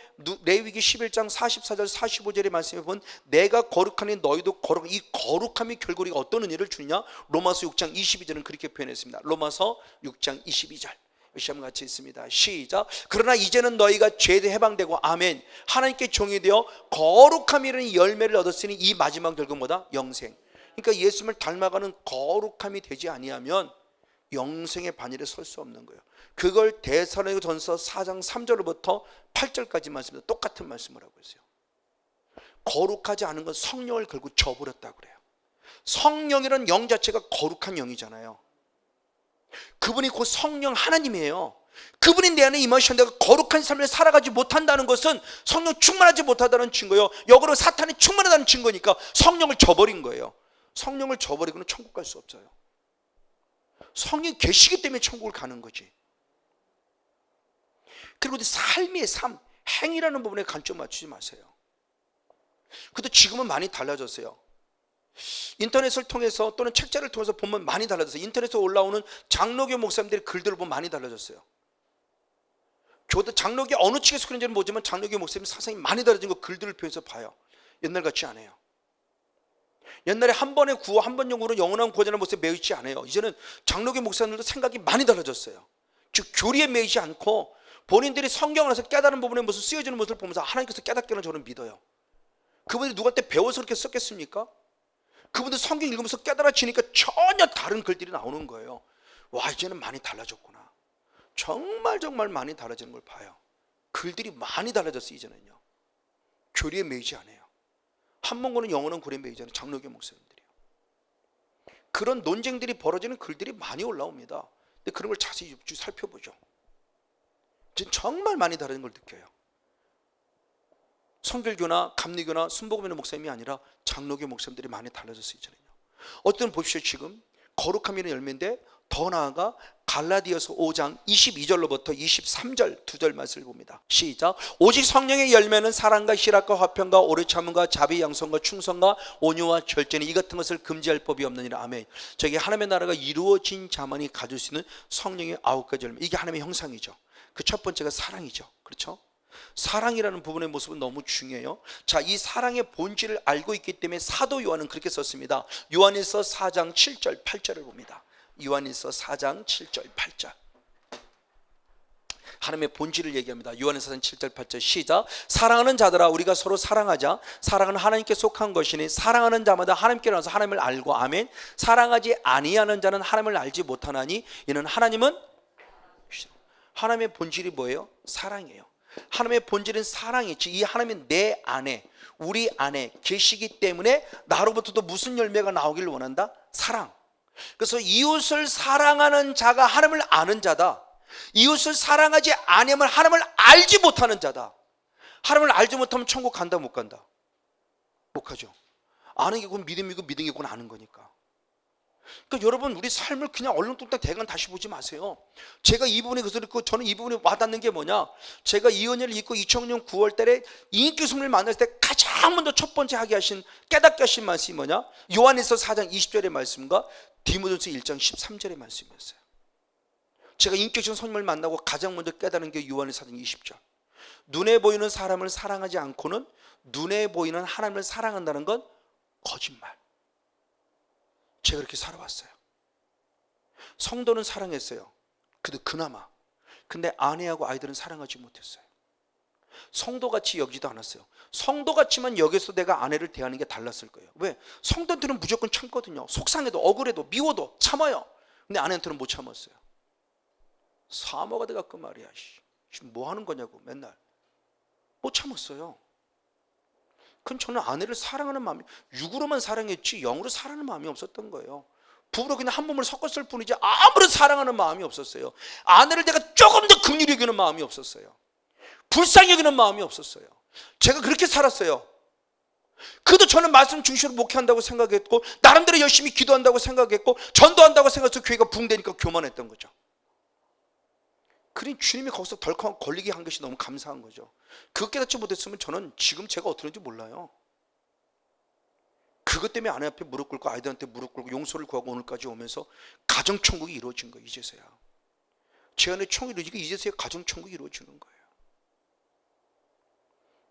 레위기 11장 44절 45절의 말씀에 보면 내가 거룩하니 너희도 거룩. 이 거룩함이 결국 우리가 어떤 은혜를 주느냐? 로마서 6장 22절은 그렇게 표현했습니다. 로마서 6장 22절 시험 같이 있습니다. 시작. 그러나 이제는 너희가 죄에 해방되고 아멘 하나님께 종이 되어 거룩함이라는 열매를 얻었으니 이 마지막 결국 뭐다? 영생. 그러니까 예수님을 닮아가는 거룩함이 되지 아니하면 영생의 반열에 설 수 없는 거예요. 그걸 데살로니가전서 4장 3절부터 8절까지 말씀입니다. 똑같은 말씀을 하고 있어요. 거룩하지 않은 건 성령을 결국 저버렸다고 그래요. 성령이라는 영 자체가 거룩한 영이잖아요. 그분이 곧 성령 하나님이에요. 그분이 내 안에 임하시는 내가 거룩한 삶을 살아가지 못한다는 것은 성령 충만하지 못하다는 증거예요. 역으로 사탄이 충만하다는 증거니까 성령을 저버린 거예요. 성령을 저버리고는 천국 갈 수 없어요. 성령이 계시기 때문에 천국을 가는 거지. 그리고 삶의 삶, 행위라는 부분에 관점 맞추지 마세요. 그래도 지금은 많이 달라졌어요. 인터넷을 통해서 또는 책자를 통해서 보면 많이 달라졌어요. 인터넷에 올라오는 장로교 목사님들의 글들을 보면 많이 달라졌어요. 장로교 어느 측에서 그런지는 모르지만 장로교 목사님 사상이 많이 달라진 거 글들을 통해서 봐요. 옛날 같지 않아요. 옛날에 한 번의 구호, 한 번 용으로 영원한 구원이라는 것에 매이지 않아요. 이제는 장로교 목사님들도 생각이 많이 달라졌어요. 즉 교리에 매이지 않고 본인들이 성경 안에서 깨달은 부분에 무슨 쓰여지는 모습을 보면서 하나님께서 깨닫기는 저는 믿어요. 그분들이 누구한테 배워서 그렇게 썼겠습니까? 그분들 성경 읽으면서 깨달아지니까 전혀 다른 글들이 나오는 거예요. 와, 이제는 많이 달라졌구나. 정말 많이 달라지는 걸 봐요. 글들이 많이 달라졌어요. 이제는요. 교리에 매이지 않아요. 한 번거는 영원한 구원에 매이지 않아요. 장로교 목사님들이요. 그런 논쟁들이 벌어지는 글들이 많이 올라옵니다. 근데 그런 걸 자세히 살펴보죠. 지금 정말 많이 다른 걸 느껴요. 성결교나 감리교나 순복음의 목사님이 아니라 장로교 목사님들이 많이 달라졌어요. 이제는요. 어떤 보십시오. 지금 거룩함이라는 열매인데 더 나아가 갈라디아서 5장 22절로부터 23절 2절 말씀을 봅니다. 시작. 오직 성령의 열매는 사랑과 희락과 화평과 오래 참음과 자비 양성과 충성과 온유와 절제니 이 같은 것을 금지할 법이 없느니라. 아멘. 저게 하나님의 나라가 이루어진 자만이 가질 수 있는 성령의 9가지 열매. 이게 하나님의 형상이죠. 그 첫 번째가 사랑이죠. 그렇죠? 사랑이라는 부분의 모습은 너무 중요해요. 자, 이 사랑의 본질을 알고 있기 때문에 사도 요한은 그렇게 썼습니다. 요한일서 4장 7절 8절을 봅니다. 요한일서 4장 7절 8절. 하나님의 본질을 얘기합니다. 요한일서 4장 7절 8절 시작. 사랑하는 자들아 우리가 서로 사랑하자. 사랑은 하나님께 속한 것이니 사랑하는 자마다 하나님께 나와서 하나님을 알고 아멘. 사랑하지 아니하는 자는 하나님을 알지 못하나니 이는 하나님의 본질이 뭐예요? 사랑이에요. 하나님의 본질은 사랑이지. 이 하나님이 내 안에 우리 안에 계시기 때문에 나로부터도 무슨 열매가 나오기를 원한다? 사랑. 그래서 이웃을 사랑하는 자가 하나님을 아는 자다. 이웃을 사랑하지 아니하면 하나님을 알지 못하는 자다. 하나님을 알지 못하면 천국 간다 못 간다? 못 가죠. 아는 게 곧 믿음이고 믿는 게 곧 아는 거니까. 그러니까 여러분 우리 삶을 그냥 얼렁뚱땅 대강 다시 보지 마세요. 제가 이 부분에 그래서 그렇고 저는 이 부분에 와닿는 게 뭐냐, 제가 이 은혜를 입고 2000년 9월 달에 이 교수님을 만났을 때 가장 먼저 첫 번째 하게 하신 깨닫게 하신 말씀이 뭐냐, 요한일서 4장 20절의 말씀과 디모데전서 1장 13절의 말씀이었어요. 제가 인격적 성령을 만나고 가장 먼저 깨달은 게 요한일서 4장 20절. 눈에 보이는 사람을 사랑하지 않고는 눈에 보이는 하나님을 사랑한다는 건 거짓말. 제가 그렇게 살아왔어요. 성도는 사랑했어요. 그나마. 근데 아내하고 아이들은 사랑하지 못했어요. 성도같이 여기지도 않았어요. 성도같이만 여기서 내가 아내를 대하는 게 달랐을 거예요. 왜? 성도들은 무조건 참거든요. 속상해도 억울해도 미워도 참아요. 근데 아내한테는 못 참았어요. 사모가 돼갖고 말이야, 지금 뭐 하는 거냐고 맨날 못 참았어요. 그럼 저는 아내를 사랑하는 마음이, 육으로만 사랑했지 영으로 사랑하는 마음이 없었던 거예요. 부부로 그냥 한 몸을 섞었을 뿐이지 아무런 사랑하는 마음이 없었어요. 아내를 내가 조금 더 긍휼히 여기는 마음이 없었어요. 불쌍히 여기는 마음이 없었어요. 제가 그렇게 살았어요. 그래도 저는 말씀 중심으로 목회한다고 생각했고 나름대로 열심히 기도한다고 생각했고 전도한다고 생각해서 교회가 붕대니까 교만했던 거죠. 그러니 주님이 거기서 덜컥 걸리게 한 것이 너무 감사한 거죠. 그거 깨닫지 못했으면 저는 지금 제가 어떻게 되는지 몰라요. 그것 때문에 아내 앞에 무릎 꿇고 아이들한테 무릎 꿇고 용서를 구하고 오늘까지 오면서 가정천국이 이루어진 거예요. 이제서야 제 안에 천국이 이루어지고 이제서야 가정천국이 이루어지는 거예요.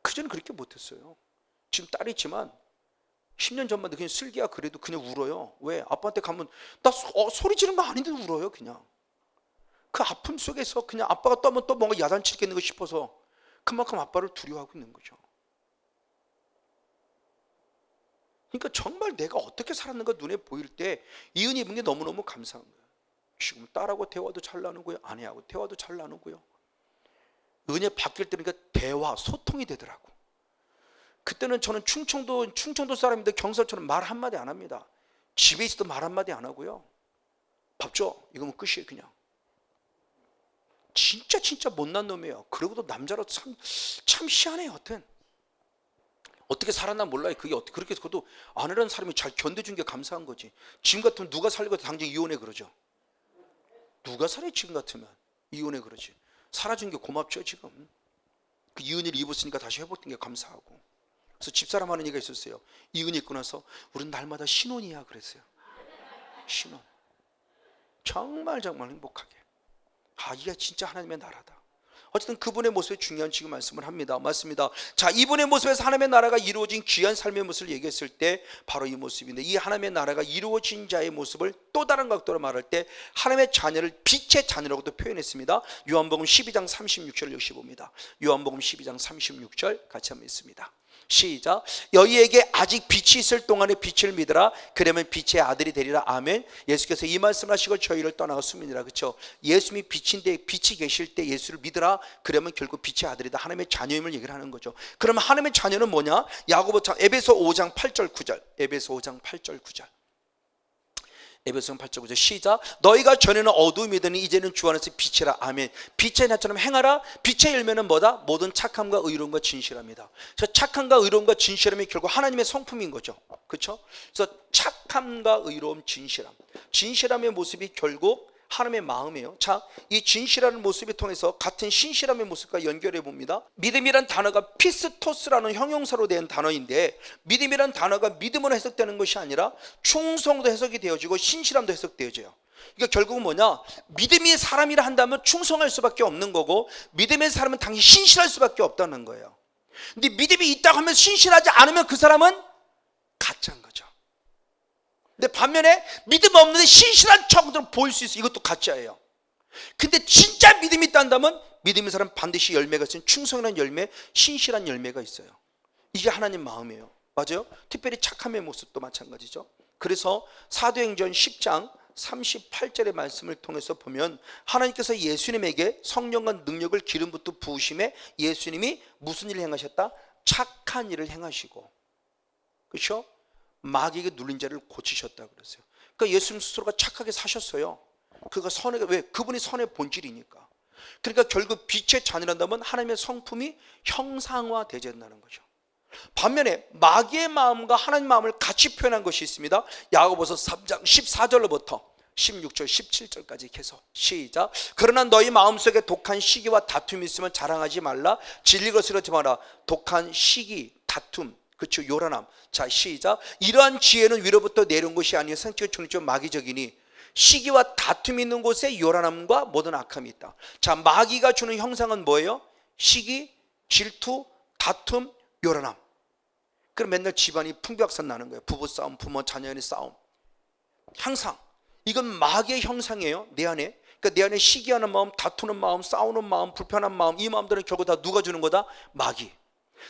그전에 그렇게 못했어요. 지금 딸이 있지만 10년 전만 해도 그냥 슬기야 그래도 그냥 울어요. 왜? 아빠한테 가면 나 소리 지르는 거 아닌데 울어요. 그냥 그 아픔 속에서 그냥 아빠가 떠면 또 뭔가 야단치겠는 거 싶어서 그만큼 아빠를 두려워하고 있는 거죠. 그러니까 정말 내가 어떻게 살았는가 눈에 보일 때 이 은혜 입은 게 너무너무 감사한 거예요. 지금 딸하고 대화도 잘 나누고요, 아내하고 대화도 잘 나누고요. 은혜 바뀔 때는 그러니까 대화, 소통이 되더라고. 그때는 저는 충청도 사람인데 경설처럼 말 한마디 안 합니다. 집에 있어도 말 한마디 안 하고요. 밥 줘, 이거면 끝이에요. 그냥 진짜 못난 놈이에요. 그러고도 남자로 참 희한해요. 하여튼 어떻게 살았나 몰라요. 그게 어떻게 그렇게 해서 그것도 아내라는 사람이 잘 견뎌준 게 감사한 거지. 지금 같으면 누가 살려고 당장 이혼해 그러죠. 누가 살아요? 지금 같으면 이혼해 그러지. 살아준 게 고맙죠. 지금 그 이은혜를 입었으니까 다시 회복된 게 감사하고. 그래서 집사람 하는 얘기가 있었어요. 이은혜 입고 나서 우린 날마다 신혼이야 그랬어요. 신혼. 정말 행복하게. 아, 이게 진짜 하나님의 나라다. 어쨌든 그분의 모습이 중요한 지금 말씀을 합니다. 맞습니다. 자, 이분의 모습에서 하나님의 나라가 이루어진 귀한 삶의 모습을 얘기했을 때 바로 이 모습인데, 이 하나님의 나라가 이루어진 자의 모습을 또 다른 각도로 말할 때 하나님의 자녀를 빛의 자녀라고도 표현했습니다. 요한복음 12장 36절 역시 봅니다. 요한복음 12장 36절 같이 한번 읽습니다. 시작. 너희에게 아직 빛이 있을 동안에 빛을 믿으라. 그러면 빛의 아들이 되리라. 아멘. 예수께서 이 말씀을 하시고 저희를 떠나가 숨이니라. 그렇죠? 예수님이 빛인데 빛이 계실 때 예수를 믿으라. 그러면 결국 빛의 아들이다. 하나님의 자녀임을 얘기를 하는 거죠. 그러면 하나님의 자녀는 뭐냐? 야고보서 에베소 5장 8절 9절. 에베소 5장 8절 9절. 에베소서 8절 9절 시작. 너희가 전에는 어두움이더니 이제는 주 안에서 빛이라. 아멘. 빛의 나처럼 행하라. 빛의 열매는 뭐다? 모든 착함과 의로움과 진실함이다. 그래서 착함과 의로움과 진실함이 결국 하나님의 성품인 거죠. 그렇죠? 그래서 착함과 의로움, 진실함. 진실함의 모습이 결국 하나님의 마음이에요. 자, 이 진실하는 모습을 통해서 같은 신실함의 모습과 연결해 봅니다. 믿음이란 단어가 피스토스라는 형용사로 된 단어인데, 믿음이란 단어가 믿음으로 해석되는 것이 아니라 충성도 해석이 되어지고 신실함도 해석되어져요. 그러니까 결국은 뭐냐? 믿음이 사람이라 한다면 충성할 수밖에 없는 거고, 믿음의 사람은 당연히 신실할 수밖에 없다는 거예요. 근데 믿음이 있다고 하면 신실하지 않으면 그 사람은 가짜인 거죠. 근데 반면에 믿음 없는데 신실한 척으로 보일 수 있어. 이것도 가짜예요. 근데 진짜 믿음이 있다면 믿음의 사람 반드시 열매가 있어요. 충성이라는 열매, 신실한 열매가 있어요. 이게 하나님 마음이에요. 맞아요? 특별히 착함의 모습도 마찬가지죠. 그래서 사도행전 10장 38절의 말씀을 통해서 보면 하나님께서 예수님에게 성령과 능력을 기름부터 부으심에 예수님이 무슨 일을 행하셨다? 착한 일을 행하시고, 그렇죠? 마귀에게 눌린 자를 고치셨다 그랬어요. 그러니까 예수님 스스로가 착하게 사셨어요. 그가 선의, 왜? 그분이 선의 본질이니까. 그러니까 결국 빛의 자녀란다면 하나님의 성품이 형상화되어진다는 거죠. 반면에 마귀의 마음과 하나님의 마음을 같이 표현한 것이 있습니다. 야고보서 3장 14절로부터 16절 17절까지 계속 시작. 그러나 너희 마음속에 독한 시기와 다툼이 있으면 자랑하지 말라. 진리 것으로지 마라. 독한 시기, 다툼, 그렇죠? 요란함. 자, 시작. 이러한 지혜는 위로부터 내려온 것이 아니요 성격이 중립적 마귀적이니 시기와 다툼이 있는 곳에 요란함과 모든 악함이 있다. 자, 마귀가 주는 형상은 뭐예요? 시기, 질투, 다툼, 요란함. 그럼 맨날 집안이 풍비박산 나는 거예요. 부부싸움, 부모 자녀의 싸움. 항상 이건 마귀의 형상이에요. 내 안에. 그러니까 내 안에 시기하는 마음, 다투는 마음, 싸우는 마음, 불편한 마음, 이 마음들은 결국 다 누가 주는 거다? 마귀.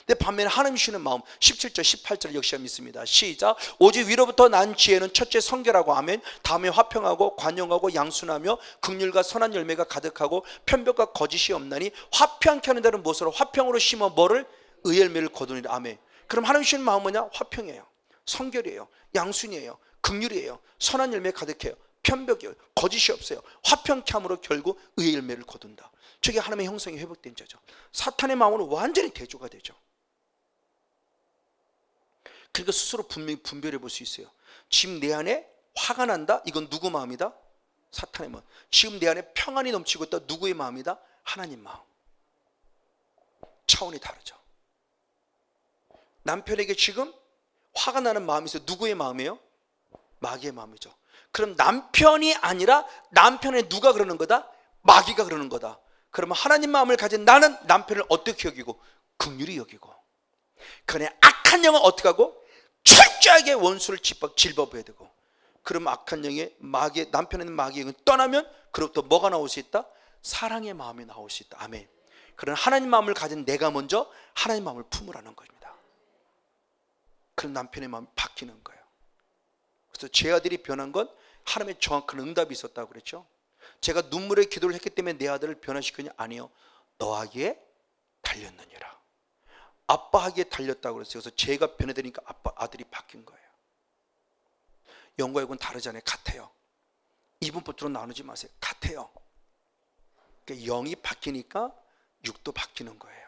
근데 반면에 하나님 주시는 마음 17절 18절 역시 믿습니다. 시작. 오직 위로부터 난 지혜는 첫째 성결하고 아멘. 다음에 화평하고 관용하고 양순하며 긍휼과 선한 열매가 가득하고 편벽과 거짓이 없나니 화평케 하는 자는 무엇으로? 화평으로 심어 뭐를? 의열매를 거두니라. 아멘. 그럼 하나님 주시는 마음은 뭐냐? 화평이에요. 성결이에요. 양순이에요. 긍휼이에요. 선한 열매 가득해요. 편벽이에요. 거짓이 없어요. 화평케 함으로 결국 의의 열매를 거둔다. 저게 하나님의 형성이 회복된 자죠. 사탄의 마음은 완전히 대조가 되죠. 그러니까 스스로 분명히 분별해 볼 수 있어요. 지금 내 안에 화가 난다? 이건 누구 마음이다? 사탄의 마음. 지금 내 안에 평안이 넘치고 있다? 누구의 마음이다? 하나님 마음. 차원이 다르죠. 남편에게 지금 화가 나는 마음이 있어요. 누구의 마음이에요? 마귀의 마음이죠. 그럼 남편이 아니라 남편에 누가 그러는 거다? 마귀가 그러는 거다. 그러면 하나님 마음을 가진 나는 남편을 어떻게 여기고? 긍휼히 여기고. 그러나 악한 영은 어떻게 하고? 철저하게 원수를 질법해야 되고. 그럼 악한 영의 마귀의 남편에 있는 마귀의 영은 떠나면 그로부터 뭐가 나올 수 있다? 사랑의 마음이 나올 수 있다. 아멘. 그런 하나님 마음을 가진 내가 먼저 하나님 마음을 품으라는 겁니다. 그런 남편의 마음이 바뀌는 거예요. 그래서 제 아들이 변한 건 하나님의 정확한 응답이 있었다고 그랬죠. 제가 눈물의 기도를 했기 때문에 내 아들을 변화시키냐? 아니요. 너하기에 달렸느니라. 아빠하기에 달렸다고 그랬어요. 그래서 제가 변해되니까 아들이 바뀐 거예요. 영과 육은 다르잖아요. 같아요. 이분법으로 나누지 마세요. 같아요. 그러니까 영이 바뀌니까 육도 바뀌는 거예요.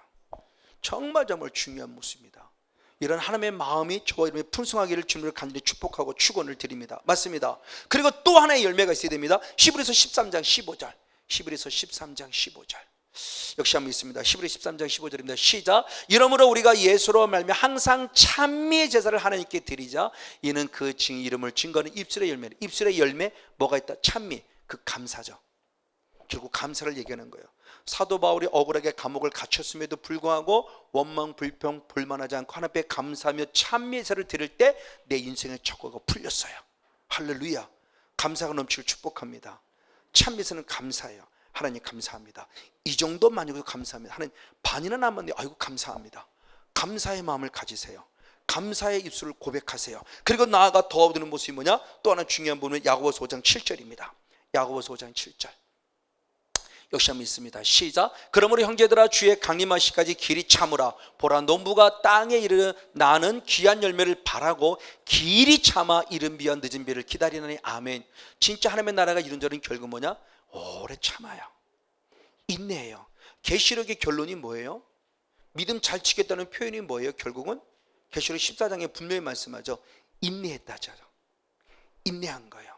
정말 중요한 모습입니다. 이런 하나님의 마음이 저와 여러분의 풍성하기를 주님을 간절히 축복하고 축원을 드립니다. 맞습니다. 그리고 또 하나의 열매가 있어야 됩니다. 히브리서 13장 15절. 히브리서 13장 15절. 역시 한번 있습니다. 히브리 13장 15절입니다. 시작. 이러므로 우리가 예수로 말미암아 항상 찬미의 제사를 하나님께 드리자. 이는 그 이름을 증거하는 입술의 열매를. 입술의 열매 뭐가 있다? 찬미. 그 감사죠. 결국 감사를 얘기하는 거예요. 사도 바울이 억울하게 감옥을 갇혔음에도 불구하고 원망 불평 불만하지 않고 하나님 앞에 감사하며 찬미의 제사를 드릴 때 내 인생의 척도가 풀렸어요. 할렐루야. 감사가 넘치길 축복합니다. 찬미에서는 감사해요. 하나님 감사합니다. 이 정도만이고도 감사합니다. 하나님 반이나 남았는데 아이고 감사합니다. 감사의 마음을 가지세요. 감사의 입술을 고백하세요. 그리고 나아가 더 얻는 모습이 뭐냐? 또 하나 중요한 부분은 야고보서 5장 7절입니다. 야고보서 5장 7절. 역시 한번 있습니다. 시작. 그러므로 형제들아 주의 강림하시기까지 길이 참으라. 보라 농부가 땅에 이르러 나는 귀한 열매를 바라고 길이 참아 이른 비와 늦은 비를 기다리나니. 아멘. 진짜 하나님의 나라가 이룬 자는 결국 뭐냐? 오래 참아요. 인내해요. 계시록의 결론이 뭐예요? 믿음 잘 지켰다는 표현이 뭐예요? 결국은 계시록 14장에 분명히 말씀하죠. 인내했다죠. 인내한 거예요.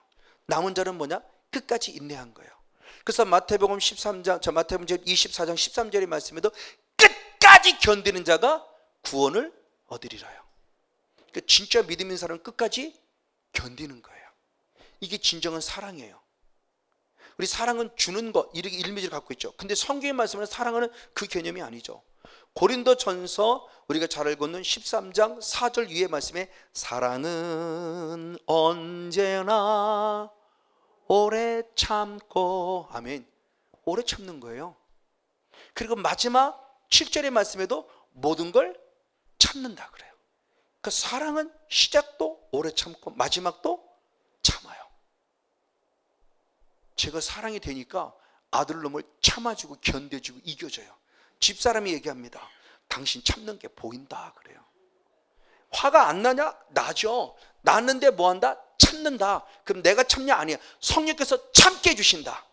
남은 자는 뭐냐? 끝까지 인내한 거예요. 그래서 마태복음 13장, 마태복음 24장 13절의 말씀에도 끝까지 견디는 자가 구원을 얻으리라요. 그러니까 진짜 믿음 있는 사람은 끝까지 견디는 거예요. 이게 진정한 사랑이에요. 우리 사랑은 주는 것, 이렇게 일미를 갖고 있죠. 근데 성경의 말씀은 사랑은 그 개념이 아니죠. 고린도전서 우리가 잘 알고 있는 13장 4절 위의 말씀에 사랑은 언제나 오래 참고. 아멘. 오래 참는 거예요. 그리고 마지막 7절의 말씀에도 모든 걸 참는다 그래요. 그러니까 사랑은 시작도 오래 참고 마지막도 참아요. 제가 사랑이 되니까 아들 놈을 참아주고 견뎌주고 이겨줘요. 집사람이 얘기합니다. 당신 참는 게 보인다 그래요. 화가 안 나냐? 나죠. 났는데 뭐한다? 참는다. 그럼 내가 참냐? 아니야. 성령께서 참게 해주신다.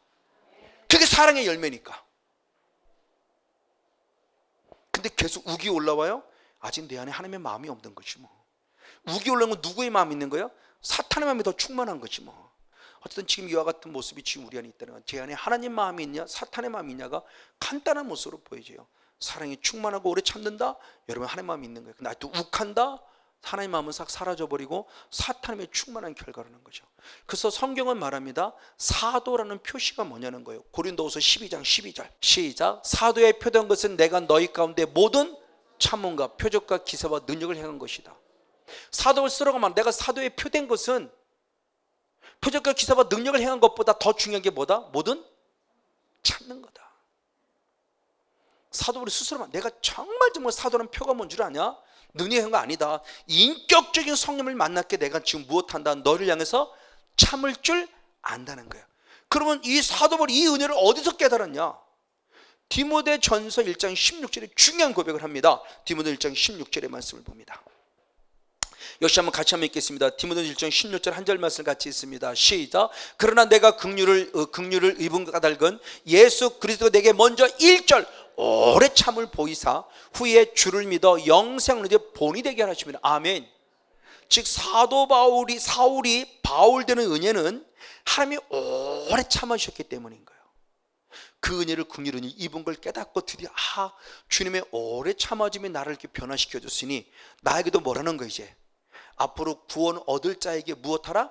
그게 사랑의 열매니까. 근데 계속 우기 올라와요? 아직 내 안에 하나님의 마음이 없는 거지 뭐. 우기 올라오는 건 누구의 마음이 있는 거예요? 사탄의 마음이 더 충만한 거지 뭐. 어쨌든 지금 이와 같은 모습이 지금 우리 안에 있다는 건 제 안에 하나님 마음이 있냐 사탄의 마음이 있냐가 간단한 모습으로 보여져요. 사랑이 충만하고 오래 참는다? 여러분 하나님 마음이 있는 거예요. 근데 아직도 욱한다? 하나님 마음은 싹 사라져버리고 사탄의 충만한 결과라는 거죠. 그래서 성경은 말합니다. 사도라는 표시가 뭐냐는 거예요. 고린도후서 12장 12절 시작. 사도의 표된 것은 내가 너희 가운데 모든 참음과 표적과 기사와 능력을 행한 것이다. 사도를 쓰라고 말 내가 사도의 표된 것은 표적과 기사와 능력을 행한 것보다 더 중요한 게 뭐다? 모든 참는 거다. 사도를 스스로 말 내가 정말 사도라는 표가 뭔 줄 아냐? 능력한 거 아니다. 인격적인 성령을 만났기에 내가 지금 무엇한다? 너를 향해서 참을 줄 안다는 거예요. 그러면 이 사도벌이 이 은혜를 어디서 깨달았냐? 디모데전서 1장 16절에 중요한 고백을 합니다. 디모데 1장 16절의 말씀을 봅니다. 역시 한번 같이 한번 읽겠습니다. 디모데 1장 16절 한 절 말씀 같이 있습니다. 시작. 그러나 내가 긍휼을 입은 까닭은 예수 그리스도가 내게 먼저 1절 오래 참을 보이사 후에 주를 믿어 영생을 얻어 본이 되게 하십니다. 아멘. 즉 사도 사울이 바울 되는 은혜는 하나님이 오래 참으셨기 때문인 거예요. 그 은혜를 긍휼히 입은 걸 깨닫고 드디어 주님의 오래 참아줌이 나를 이렇게 변화시켜 줬으니 나에게도 뭐라는 거 이제 앞으로 구원 얻을 자에게 무엇하라?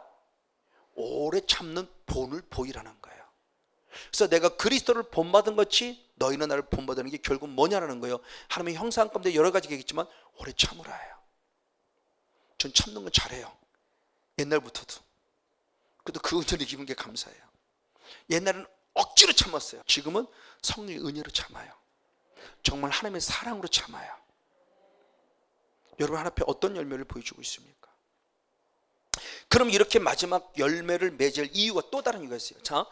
오래 참는 본을 보이라는 거예요. 그래서 내가 그리스도를 본받은 것이 너희는 나를 본받는 게 결국 뭐냐라는 거예요. 하나님의 형상 가운데 여러 가지가 있겠지만 오래 참으라 해요. 전 참는 건 잘해요. 옛날부터도. 그래도 그 은혜를 입은 게 감사해요. 옛날에는 억지로 참았어요. 지금은 성령의 은혜로 참아요. 정말 하나님의 사랑으로 참아요. 여러분 하나님 앞에 어떤 열매를 보여주고 있습니까? 그럼 이렇게 마지막 열매를 맺을 이유가 또 다른 이유가 있어요. 자,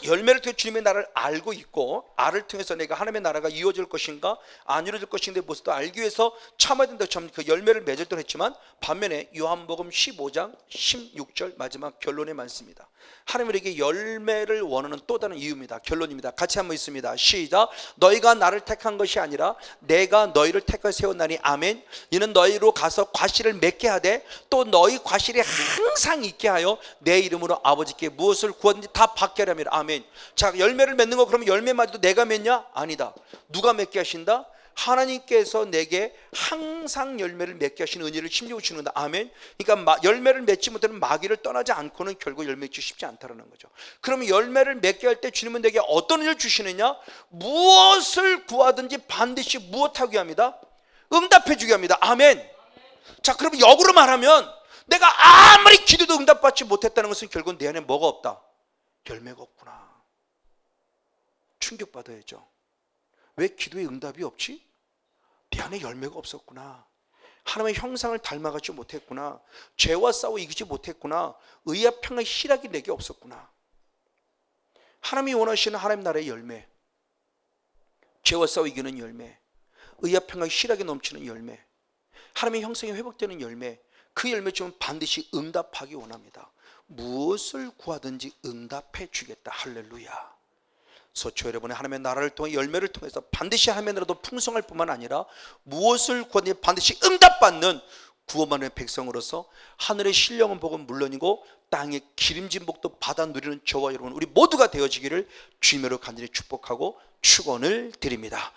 열매를 통해 주님의 나라를 알고 있고, 알을 통해서 내가 하나님의 나라가 이루어질 것인가 안 이루어질 것인가의 모습도 알기 위해서 참아야 된다고 참 그 열매를 맺을 때 했지만, 반면에 요한복음 15장 16절 마지막 결론에 많습니다. 하나님에게 열매를 원하는 또 다른 이유입니다. 결론입니다. 같이 한번 있습니다. 시작. 너희가 나를 택한 것이 아니라 내가 너희를 택하 세웠나니. 아멘. 이는 너희로 가서 과실을 맺게 하되 또 너희 과실이 항상 있게 하여 내 이름으로 아버지께 무엇을 구하든지 다 받게 하려면. 아멘. 자, 열매를 맺는 거 그러면 열매마저도 내가 맺냐? 아니다. 누가 맺게 하신다? 하나님께서 내게 항상 열매를 맺게 하시는 은혜를 힘주고 주는다. 아멘. 그러니까 열매를 맺지 못하는 마귀를 떠나지 않고는 결국 열매 맺기 쉽지 않다는 거죠. 그러면 열매를 맺게 할 때 주님은 내게 어떤 은혜를 주시느냐? 무엇을 구하든지 반드시 무엇하게 합니다? 응답해 주게 합니다. 아멘. 자, 그러면 역으로 말하면 내가 아무리 기도도 응답받지 못했다는 것은 결국 내 안에 뭐가 없다? 열매가 없구나. 충격받아야죠. 왜 기도에 응답이 없지? 내 안에 열매가 없었구나. 하나님의 형상을 닮아가지 못했구나. 죄와 싸워 이기지 못했구나. 의와 평화의 희락이 내게 없었구나. 하나님이 원하시는 하나님 나라의 열매, 죄와 싸워 이기는 열매, 의와 평화의 희락이 넘치는 열매, 하나님의 형상이 회복되는 열매, 그 열매 좀 반드시 응답하기 원합니다. 무엇을 구하든지 응답해 주겠다. 할렐루야. 소초 여러분의 하나님의 나라를 통해 열매를 통해서 반드시 하나님의 나라도 풍성할 뿐만 아니라 무엇을 구하든지 반드시 응답받는 구원받는 백성으로서 하늘의 신령한 복은 물론이고 땅의 기름진 복도 받아 누리는 저와 여러분 우리 모두가 되어지기를 주님으로 간절히 축복하고 축원을 드립니다.